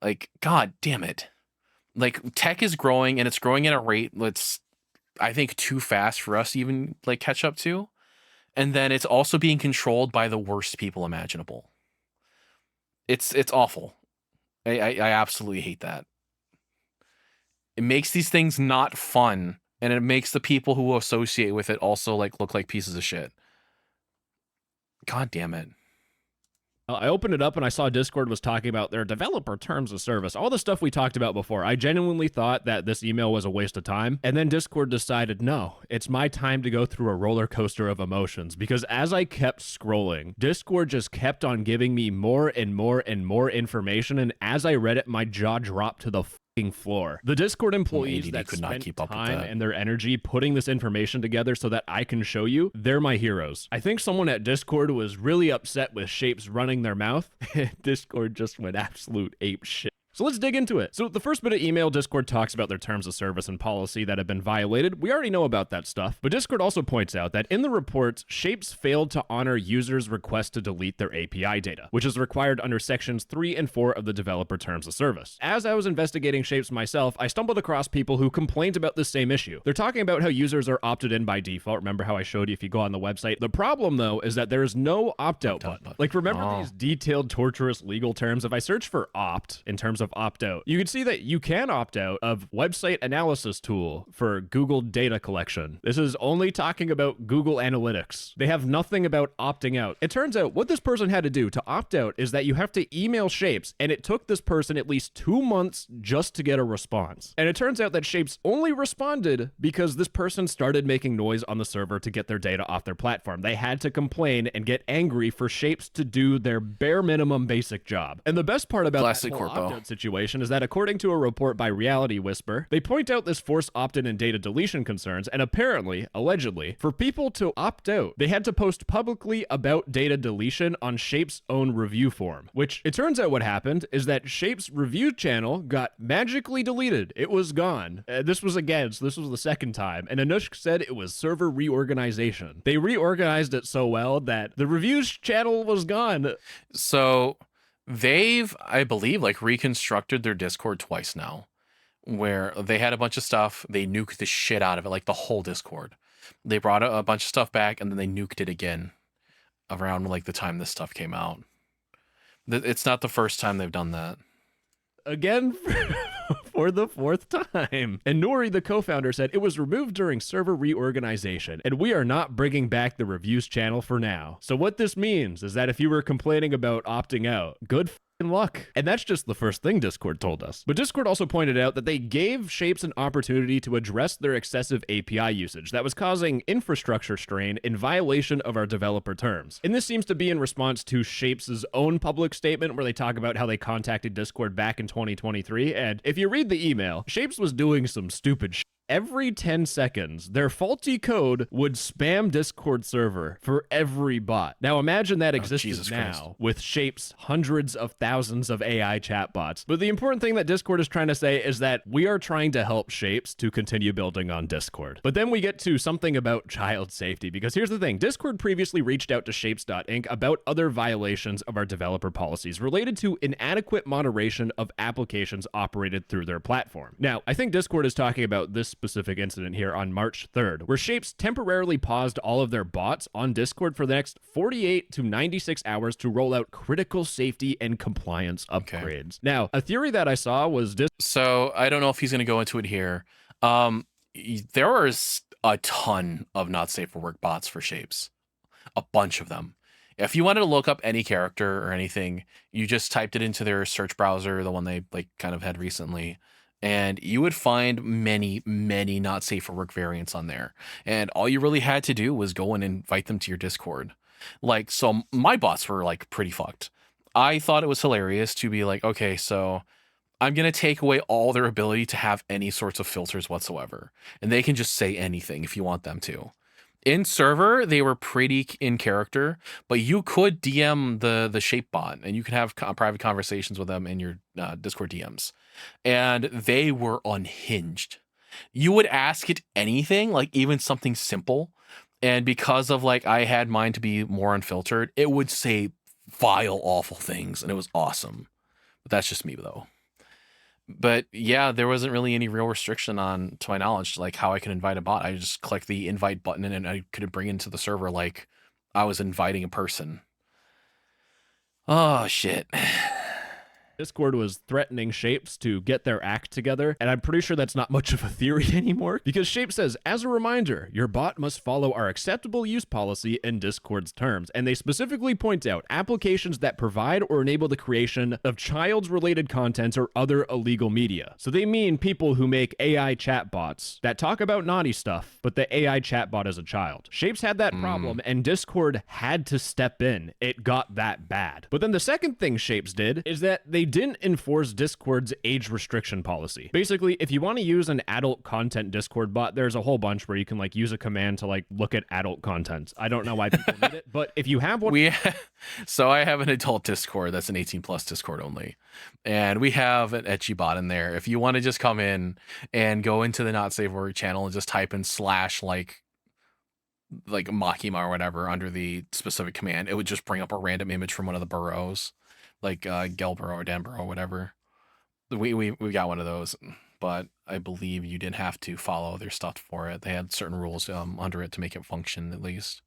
Like, God damn it. Like, tech is growing, and it's growing at a rate that's, I think, too fast for us to even, like, catch up to. And then it's also being controlled by the worst people imaginable. It's awful. I absolutely hate that. It makes these things not fun, and it makes the people who associate with it also like look like pieces of shit. God damn it. I opened it up and I saw Discord was talking about their developer terms of service, all the stuff we talked about before. I genuinely thought that this email was a waste of time. And then Discord decided, no, it's my time to go through a roller coaster of emotions. Because as I kept scrolling, Discord just kept on giving me more and more and more information. And as I read it, my jaw dropped to the floor. The Discord employees ADD that could not spent keep up with time that. and their energy putting this information together so that I can show you, they're my heroes. I think someone at Discord was really upset with Shapes running their mouth. Discord just went absolute ape shit. So let's dig into it. So the first bit of email, Discord talks about their terms of service and policy that have been violated. We already know about that stuff, but Discord also points out that in the reports, Shapes failed to honor users' request to delete their API data, which is required under sections 3 and 4 of the developer terms of service. As I was investigating Shapes myself, I stumbled across people who complained about this same issue. They're talking about how users are opted in by default. Remember how I showed you if you go on the website? The problem though is that there is no opt-out button. Like remember these detailed, torturous legal terms? If I search for opt in terms of opt out, you can see that you can opt out of website analysis tool for Google data collection. This is only talking about Google Analytics. They have nothing about opting out. It turns out what this person had to do to opt out is that you have to email Shapes, and it took this person at least 2 months just to get a response. And it turns out that Shapes only responded because this person started making noise on the server to get their data off their platform. They had to complain and get angry for Shapes to do their bare minimum basic job. And the best part about that whole opt-out situation is that according to a report by Reality Whisper, they point out this forced opt-in and data deletion concerns, and apparently, allegedly, for people to opt out, they had to post publicly about data deletion on Shape's own review form, which it turns out what happened is that Shape's review channel got magically deleted. It was gone. This was the second time, and Anushk said it was server reorganization. They reorganized it so well that the reviews channel was gone. So they've, I believe, like reconstructed their Discord twice now, where they had a bunch of stuff, they nuked the shit out of it, like the whole Discord. They brought a bunch of stuff back, and then they nuked it again around like the time this stuff came out. It's not the first time they've done that. Again, for the fourth time. And Nori, the co-founder, said it was removed during server reorganization, and we are not bringing back the reviews channel for now. So what this means is that if you were complaining about opting out, good luck. And that's just the first thing Discord told us. But Discord also pointed out that they gave Shapes an opportunity to address their excessive API usage that was causing infrastructure strain in violation of our developer terms. And this seems to be in response to Shapes' own public statement where they talk about how they contacted Discord back in 2023. And if you read the email, Shapes was doing some stupid shit. Every 10 seconds, their faulty code would spam Discord server for every bot. Now imagine that exists now with Shapes hundreds of thousands of AI chatbots. But the important thing that Discord is trying to say is that we are trying to help Shapes to continue building on Discord. But then we get to something about child safety, because here's the thing. Discord previously reached out to Shapes.inc about other violations of our developer policies related to inadequate moderation of applications operated through their platform. Now, I think Discord is talking about this specific incident here on March 3rd, where Shapes temporarily paused all of their bots on Discord for the next 48 to 96 hours to roll out critical safety and compliance upgrades. Now, a theory that I saw was so I don't know if he's going to go into it here. There is a ton of not safe for work bots for Shapes, a bunch of them. If you wanted to look up any character or anything, you just typed it into their search browser, the one they like kind of had recently, and you would find many, many not safe for work variants on there. And all you really had to do was go and invite them to your Discord. Like, so my bots were like pretty fucked. I thought it was hilarious to be like, okay, so I'm going to take away all their ability to have any sorts of filters whatsoever. And they can just say anything if you want them to. In server, they were pretty in character, but you could DM the Shape bot, and you could have private conversations with them in your Discord DMs. And they were unhinged. You would ask it anything, like even something simple, and because of like I had mine to be more unfiltered, it would say vile, awful things, and it was awesome. But that's just me, though. But yeah, there wasn't really any real restriction on, to my knowledge, like how I could invite a bot. I just clicked the invite button and I could bring it into the server like I was inviting a person. Oh, shit. Discord was threatening Shapes to get their act together, and I'm pretty sure that's not much of a theory anymore, because Shapes says, as a reminder, your bot must follow our acceptable use policy in Discord's terms, and they specifically point out applications that provide or enable the creation of child-related content or other illegal media. So they mean people who make AI chatbots that talk about naughty stuff, but the AI chatbot is a child. Shapes had that problem, and Discord had to step in. It got that bad. But then the second thing Shapes did is that they didn't enforce Discord's age restriction policy. Basically, if you want to use an adult content Discord bot, there's a whole bunch where you can like use a command to like look at adult content. I don't know why people need it, but if you have one, so I have an adult Discord that's an 18 plus Discord only, and we have an etchy bot in there. If you want to just come in and go into the not safe word channel and just type in slash like Makima or whatever under the specific command, it would just bring up a random image from one of the boroughs, like Gelborough or Danborough or whatever. We got one of those, but I believe you didn't have to follow their stuff for it. They had certain rules under it to make it function at least.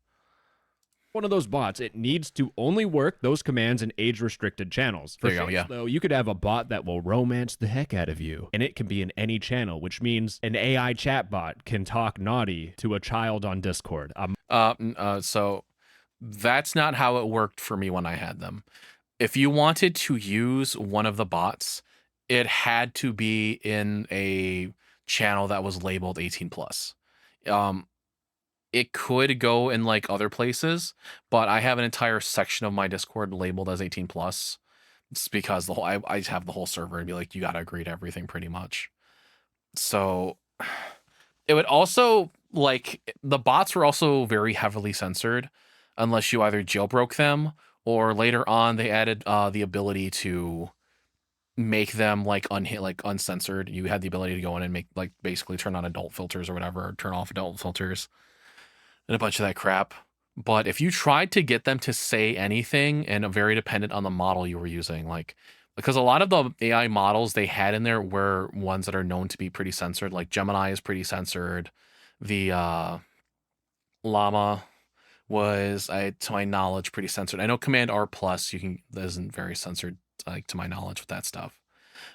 One of those bots, it needs to only work those commands in age-restricted channels. For Shapes, though, you could have a bot that will romance the heck out of you, and it can be in any channel, which means an AI chatbot can talk naughty to a child on Discord. So that's not how it worked for me when I had them. If you wanted to use one of the bots, it had to be in a channel that was labeled 18 plus. It could go in like other places, but I have an entire section of my Discord labeled as 18 plus. It's because the whole I have the whole server and be like, you gotta agree to everything pretty much. So it would also like the bots were also very heavily censored unless you either jailbroke them or later on they added the ability to make them like uncensored. You had the ability to go in and make like basically turn on adult filters or whatever, or turn off adult filters and a bunch of that crap. But if you tried to get them to say anything, and very dependent on the model you were using, like because a lot of the AI models they had in there were ones that are known to be pretty censored, like Gemini is pretty censored. The Llama was, to my knowledge, pretty censored. I know Command R Plus isn't very censored, like to my knowledge, with that stuff.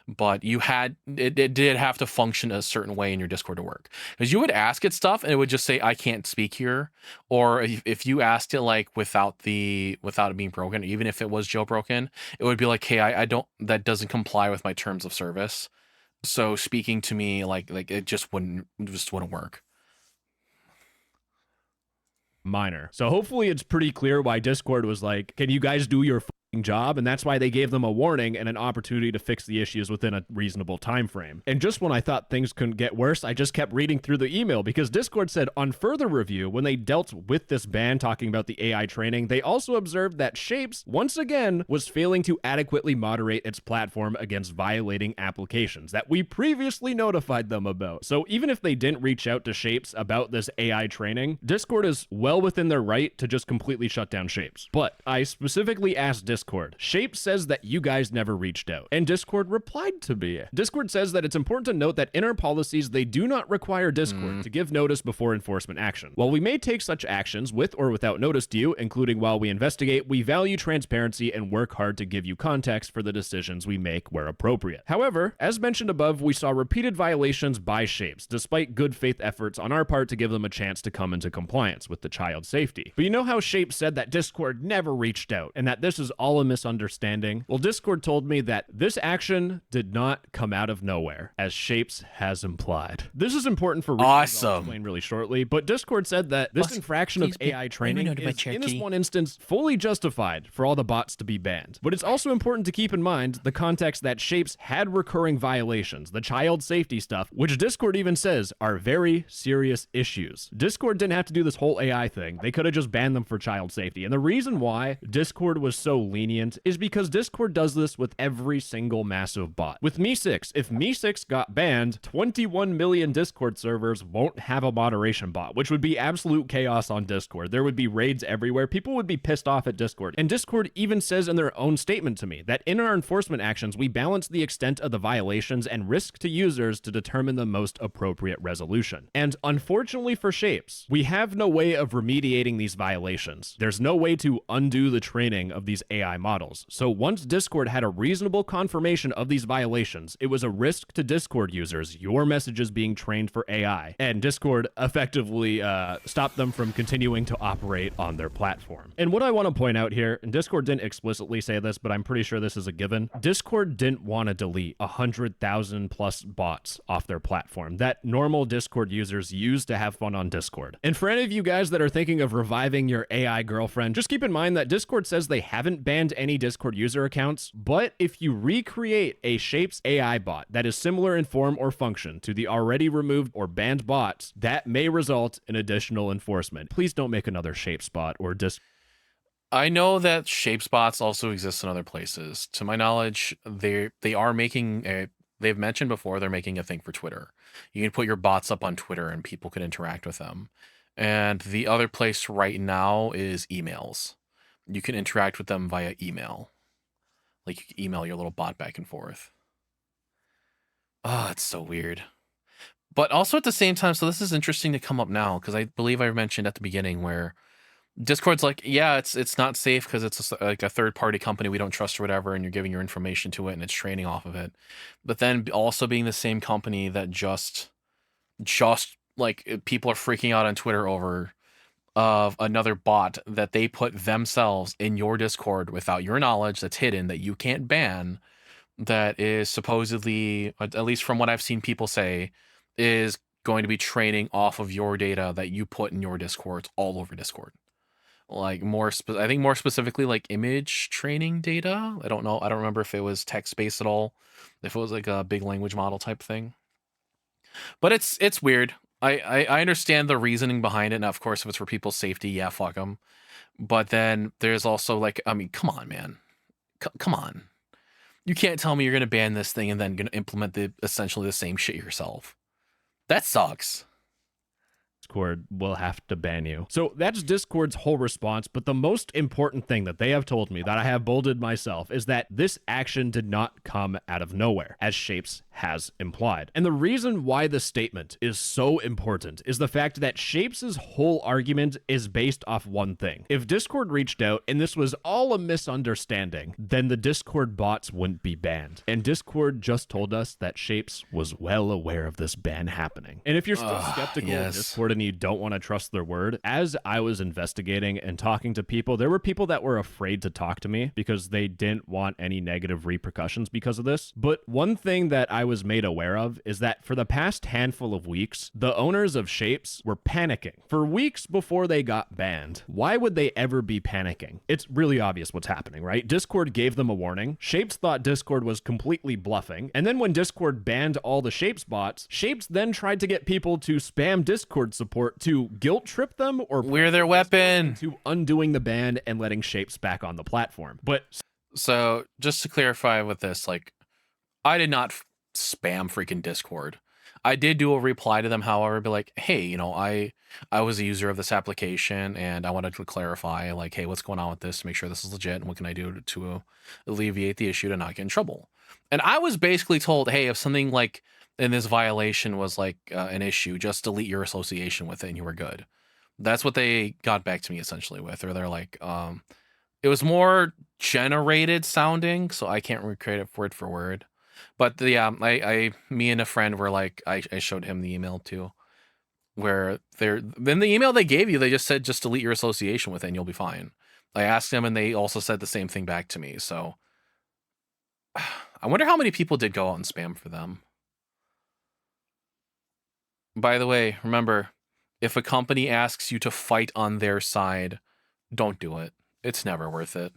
But you had it did have to function a certain way in your Discord to work, because you would ask it stuff and it would just say I can't speak here, or if you asked it like without it being broken, even if it was jailbroken, it would be like, hey, I don't, that doesn't comply with my terms of service, so speaking to me like it just wouldn't work. Minor. So hopefully it's pretty clear why Discord was like, can you guys do your job? And that's why they gave them a warning and an opportunity to fix the issues within a reasonable time frame. And just when I thought things couldn't get worse, I just kept reading through the email, because Discord said on further review, when they dealt with this ban talking about the AI training, they also observed that Shapes once again was failing to adequately moderate its platform against violating applications that we previously notified them about. So even if they didn't reach out to Shapes about this AI training, Discord is well within their right to just completely shut down Shapes. But I specifically asked Discord, Shapes says that you guys never reached out, and Discord replied to me. Discord says that it's important to note that in our policies, they do not require Discord to give notice before enforcement action. While we may take such actions with or without notice to you, including while we investigate, we value transparency and work hard to give you context for the decisions we make where appropriate. However, as mentioned above, we saw repeated violations by Shapes, despite good faith efforts on our part to give them a chance to come into compliance with the child safety. But you know how Shapes said that Discord never reached out, and that this is all a misunderstanding? Well, Discord told me that this action did not come out of nowhere, as Shapes has implied. This is important for reasons I'll explain really shortly, but Discord said that this infraction of AI training is, in this one instance, fully justified for all the bots to be banned. But it's also important to keep in mind the context that Shapes had recurring violations, the child safety stuff, which Discord even says are very serious issues. Discord didn't have to do this whole AI thing. They could have just banned them for child safety. And the reason why Discord was so lenient is because Discord does this with every single massive bot. With Me6, if Me6 got banned, 21 million Discord servers won't have a moderation bot, which would be absolute chaos on Discord. There would be raids everywhere. People would be pissed off at Discord. And Discord even says in their own statement to me that in our enforcement actions, we balance the extent of the violations and risk to users to determine the most appropriate resolution. And unfortunately for Shapes, we have no way of remediating these violations. There's no way to undo the training of these AI AI models. So once Discord had a reasonable confirmation of these violations, it was a risk to Discord users, your messages being trained for AI, and Discord effectively stopped them from continuing to operate on their platform. And what I want to point out here, and Discord didn't explicitly say this, but I'm pretty sure this is a given, Discord didn't want to delete 100,000 plus bots off their platform that normal Discord users use to have fun on Discord. And for any of you guys that are thinking of reviving your AI girlfriend, just keep in mind that Discord says they haven't banned any Discord user accounts, but if you recreate a Shapes AI bot that is similar in form or function to the already removed or banned bots, that may result in additional enforcement. Please don't make another Shapes bot or I know that Shapes bots also exist in other places. To my knowledge, they are making a. They've mentioned before they're making a thing for Twitter. You can put your bots up on Twitter and people can interact with them. And the other place right now is emails. You can interact with them via email. Like you can email your little bot back and forth. Oh, it's so weird. But also at the same time, so this is interesting to come up now because I believe I mentioned at the beginning where Discord's like, yeah, it's not safe because it's like a third party company we don't trust or whatever, and you're giving your information to it and it's training off of it. But then also being the same company that just like people are freaking out on Twitter over of another bot that they put themselves in your Discord without your knowledge, that's hidden, that you can't ban, that is supposedly, at least from what I've seen people say, is going to be training off of your data that you put in your Discord all over Discord. Like I think more specifically like image training data. I don't know. I don't remember if it was text based at all. If it was like a big language model type thing. But it's weird. I understand the reasoning behind it. And of course, if it's for people's safety, yeah, fuck them. But then there's also like, I mean, come on, man. Come on. You can't tell me you're going to ban this thing and then going to implement essentially the same shit yourself. That sucks. Discord will have to ban you. So that's Discord's whole response, but the most important thing that they have told me that I have bolded myself is that this action did not come out of nowhere, as Shapes has implied. And the reason why the statement is so important is the fact that Shapes' whole argument is based off one thing. If Discord reached out and this was all a misunderstanding, then the Discord bots wouldn't be banned. And Discord just told us that Shapes was well aware of this ban happening. And if you're still skeptical of Discord and you don't want to trust their word, as I was investigating and talking to people, there were people that were afraid to talk to me because they didn't want any negative repercussions because of this. But one thing that I was made aware of is that for the past handful of weeks, the owners of Shapes were panicking for weeks before they got banned. Why would they ever be panicking? It's really obvious what's happening, right? Discord gave them a warning. Shapes thought Discord was completely bluffing. And then when Discord banned all the Shapes bots, Shapes then tried to get people to spam Discord support to guilt trip them or we're their weapon to undoing the ban and letting Shapes back on the platform. But so just to clarify with this, like I did not spam freaking Discord. I did do a reply to them, however, be like, hey, you know, I was a user of this application and I wanted to clarify, like, hey, what's going on with this to make sure this is legit and what can I do to alleviate the issue to not get in trouble. And I was basically told, hey, if something like in this violation was like an issue, just delete your association with it and you were good. That's what they got back to me essentially with, or they're like, it was more generated sounding, so I can't recreate it word for word. But yeah, me and a friend were like, I showed him the email too, where then the email they gave you, they just said, just delete your association with it and you'll be fine. I asked them and they also said the same thing back to me. So I wonder how many people did go out and spam for them. By the way, remember, if a company asks you to fight on their side, don't do it. It's never worth it.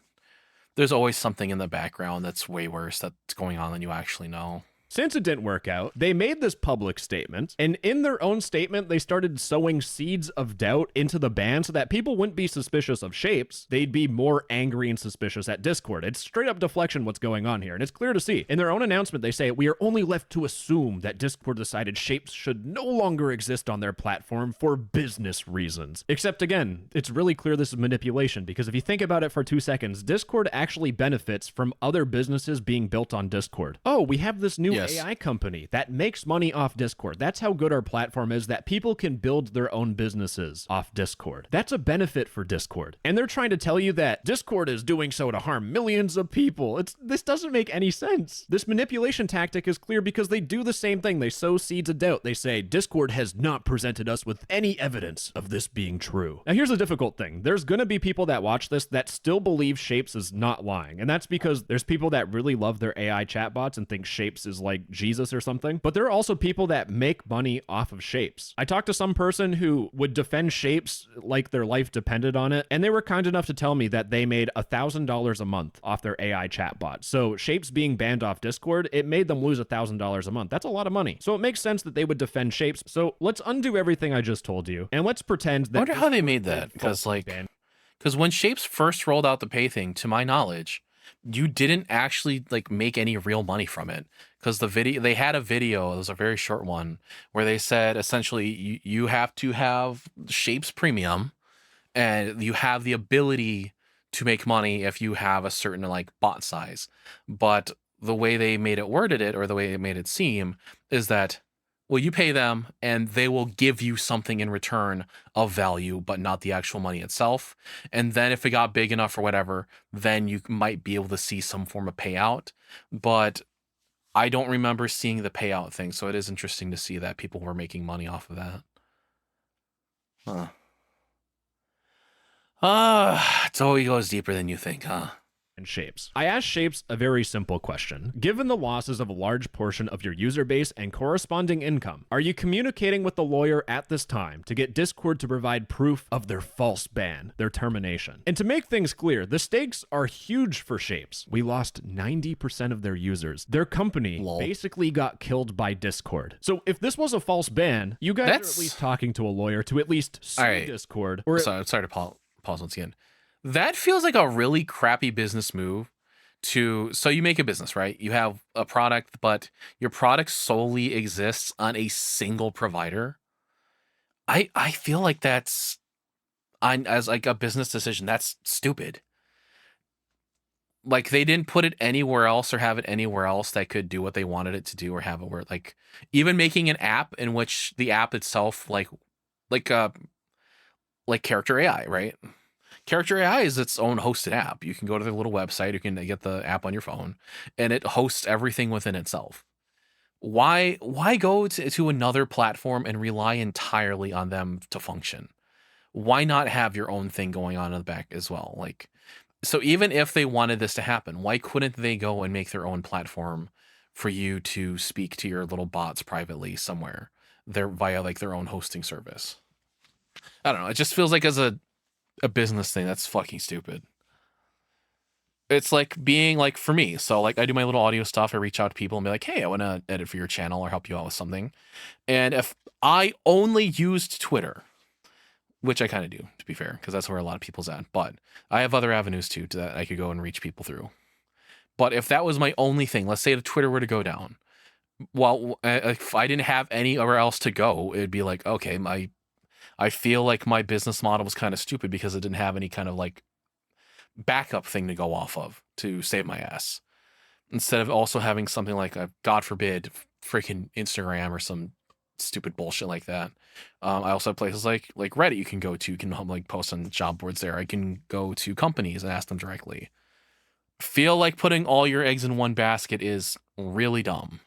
There's always something in the background that's way worse that's going on than you actually know. Since it didn't work out, they made this public statement, and in their own statement, they started sowing seeds of doubt into the ban so that people wouldn't be suspicious of Shapes. They'd be more angry and suspicious at Discord. It's straight up deflection what's going on here, and it's clear to see. In their own announcement, they say, we are only left to assume that Discord decided Shapes should no longer exist on their platform for business reasons. Except again, it's really clear this is manipulation, because if you think about it for 2 seconds, Discord actually benefits from other businesses being built on Discord. Oh, we have this new Yes. AI company that makes money off Discord. That's how good our platform is, that people can build their own businesses off Discord. That's a benefit for Discord. And they're trying to tell you that Discord is doing so to harm millions of people. This doesn't make any sense. This manipulation tactic is clear because they do the same thing. They sow seeds of doubt. They say, Discord has not presented us with any evidence of this being true. Now, here's the difficult thing. There's going to be people that watch this that still believe Shapes is not lying. And that's because there's people that really love their AI chatbots and think Shapes is like Jesus or something. But there are also people that make money off of Shapes. I talked to some person who would defend Shapes like their life depended on it. And they were kind enough to tell me that they made $1,000 a month off their AI chatbot. So Shapes being banned off Discord, it made them lose $1,000 a month. That's a lot of money. So it makes sense that they would defend Shapes. So let's undo everything I just told you. And let's pretend that... I wonder how they made that. Because when Shapes first rolled out the pay thing, to my knowledge, you didn't actually like make any real money from it, because they had a video, it was a very short one, where they said essentially you have to have Shapes Premium and you have the ability to make money if you have a certain like bot size. But the way they made it worded it, or the way they made it seem, is that, well, you pay them and they will give you something in return of value, but not the actual money itself. And then if it got big enough or whatever, then you might be able to see some form of payout. But I don't remember seeing the payout thing. So it is interesting to see that people were making money off of that. It always goes deeper than you think, huh? And Shapes. I asked Shapes a very simple question. Given the losses of a large portion of your user base and corresponding income, are you communicating with the lawyer at this time to get Discord to provide proof of their false ban, their termination? And to make things clear, the stakes are huge for Shapes. We lost 90% of their users. Their company basically got killed by Discord. So if this was a false ban, you guys are at least talking to a lawyer to at least sue Discord. Or sorry to pause once again. That feels like a really crappy business move so you make a business, right? You have a product, but your product solely exists on a single provider. I feel like that's, as like a business decision, that's stupid. Like they didn't put it anywhere else or have it anywhere else that could do what they wanted it to do, or have it where, like, even making an app in which the app itself, like Character AI, right? Character AI is its own hosted app. You can go to their little website, you can get the app on your phone, and it hosts everything within itself. Why go to another platform and rely entirely on them to function? Why not have your own thing going on in the back as well? Like, so even if they wanted this to happen, why couldn't they go and make their own platform for you to speak to your little bots privately somewhere, via like their own hosting service? I don't know. It just feels like, as a business thing, that's fucking stupid. It's like being like, for me, so like I do my little audio stuff, I reach out to people and be like, hey, I want to edit for your channel or help you out with something. And if I only used Twitter, which I kind of do, to be fair, because that's where a lot of people's at, but I have other avenues too that I could go and reach people through. But if that was my only thing, let's say the Twitter were to go down, well, if I didn't have anywhere else to go, it'd be like, okay, I feel like my business model was kind of stupid because it didn't have any kind of like backup thing to go off of to save my ass. Instead of also having something like a, God forbid, freaking Instagram or some stupid bullshit like that. I also have places like Reddit you can go to. You can like post on job boards there. I can go to companies and ask them directly. Feel like putting all your eggs in one basket is really dumb.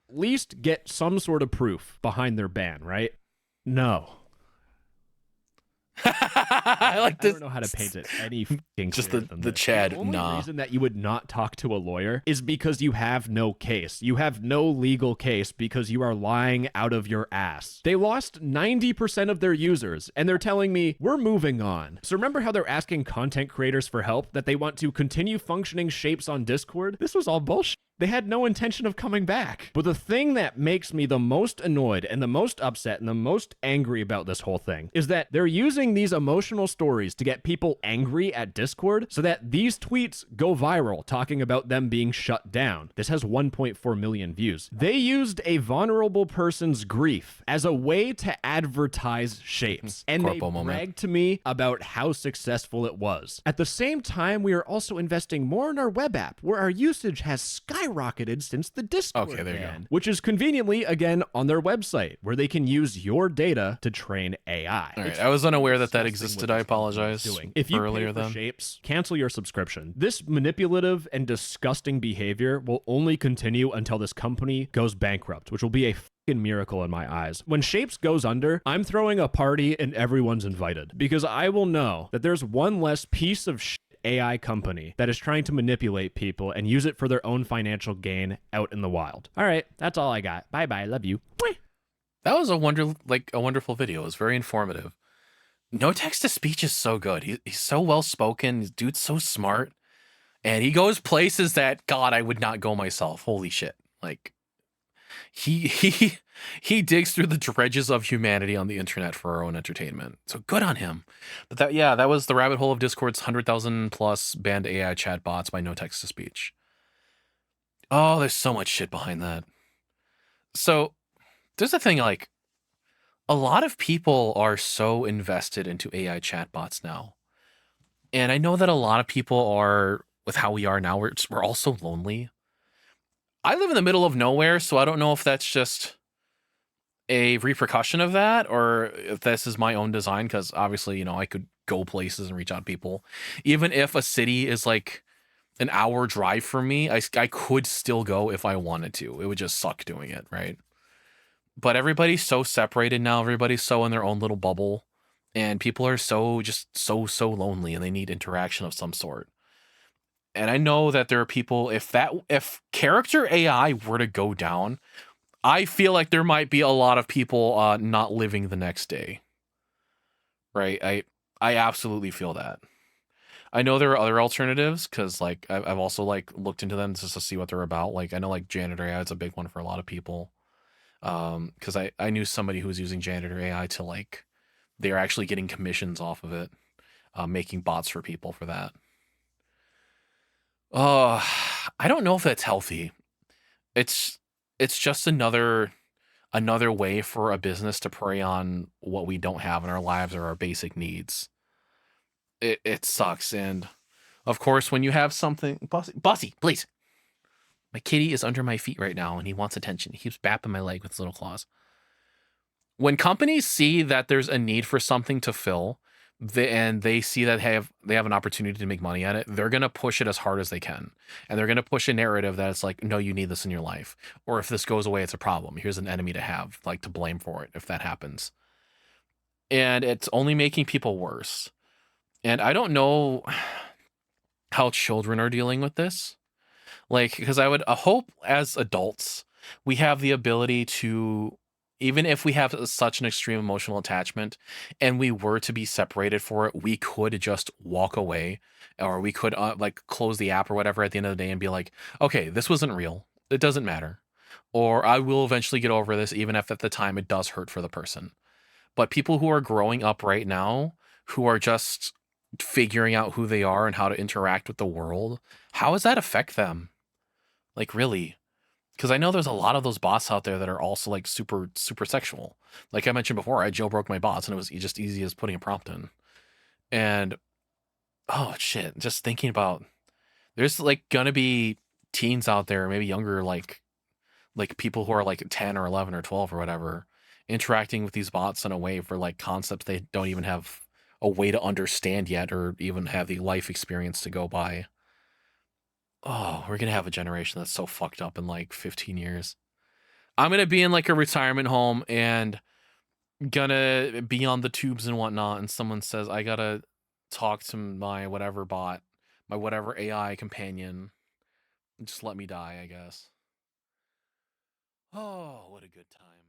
At least get some sort of proof behind their ban, right? No. I like this. I don't know how to paint it any fucking just clearer the than this. Chad. The only reason that you would not talk to a lawyer is because you have no case. You have no legal case because you are lying out of your ass. They lost 90% of their users, and they're telling me we're moving on. So remember how they're asking content creators for help, that they want to continue functioning Shapes on Discord? This was all bullshit. They had no intention of coming back. But the thing that makes me the most annoyed and the most upset and the most angry about this whole thing is that they're using these emotional stories to get people angry at Discord so that these tweets go viral talking about them being shut down. This has 1.4 million views. They used a vulnerable person's grief as a way to advertise Shapes. And they bragged to me about how successful it was. At the same time, we are also investing more in our web app, where our usage has skyrocketed skyrocketed since the Discord Okay, there you go. ban, which is conveniently, again, on their website, where they can use your data to train AI. All right, It's I was unaware that disgusting existed. what I this company is apologize doing. If you for pay earlier for then. Shapes, cancel your subscription. This manipulative and disgusting behavior will only continue until this company goes bankrupt, which will be a fucking miracle in my eyes. When Shapes goes under, I'm throwing a party and everyone's invited, because I will know that there's one less piece of shit AI company that is trying to manipulate people and use it for their own financial gain out in the wild. All right, that's all I got. Bye bye. Love you. That was a wonderful video. It was very informative. No text to speech is so good. He's so well spoken. This dude's so smart, and he goes places that God I would not go myself. Holy shit! Like he digs through the dredges of humanity on the internet for our own entertainment. So good on him. But that was the rabbit hole of Discord's 100,000 plus banned AI chat bots by no text to speech. Oh, there's so much shit behind that. So there's a thing, like, a lot of people are so invested into AI chatbots now. And I know that a lot of people are, with how we are now, we're all so lonely. I live in the middle of nowhere, so I don't know if that's just a repercussion of that or if this is my own design, because obviously, I could go places and reach out to people. Even if a city is like an hour drive from me, I could still go if I wanted to. It would just suck doing it, right? But everybody's so separated now. Everybody's so in their own little bubble, and people are so lonely, and they need interaction of some sort. And I know that there are people, if character AI were to go down, I feel like there might be a lot of people not living the next day. Right? I absolutely feel that. I know there are other alternatives, because like I've also like looked into them just to see what they're about. Like I know like janitor AI is a big one for a lot of people. Because I knew somebody who was using janitor AI to, like, they're actually getting commissions off of it, making bots for people for that. I don't know if that's healthy. It's just another way for a business to prey on what we don't have in our lives or our basic needs. It sucks. And of course, when you have something, Bossy, please. My kitty is under my feet right now and he wants attention. He keeps bapping my leg with his little claws. When companies see that there's a need for something to fill, and they see that they have an opportunity to make money at it, they're gonna push it as hard as they can, and they're gonna push a narrative that it's like, no, you need this in your life, or if this goes away, it's a problem. Here's an enemy to have, like, to blame for it if that happens, and it's only making people worse. And I don't know how children are dealing with this, like, because I would hope as adults we have the ability to, even if we have such an extreme emotional attachment and we were to be separated for it, we could just walk away, or we could like close the app or whatever at the end of the day and be like, okay, this wasn't real. It doesn't matter. Or I will eventually get over this, even if at the time it does hurt for the person. But people who are growing up right now, who are just figuring out who they are and how to interact with the world, how does that affect them? Like, really? Because I know there's a lot of those bots out there that are also like super sexual. Like I mentioned before, I jailbroke my bots and it was just easy as putting a prompt in. And oh shit, just thinking about, there's like gonna be teens out there, maybe younger, like people who are like 10 or 11 or 12 or whatever, interacting with these bots in a way for like concepts they don't even have a way to understand yet, or even have the life experience to go by. Oh, we're gonna have a generation that's so fucked up in like 15 years. I'm gonna be in like a retirement home and gonna be on the tubes and whatnot, and someone says I gotta talk to my whatever bot, my whatever AI companion. Just let me die, I guess. Oh, what a good time.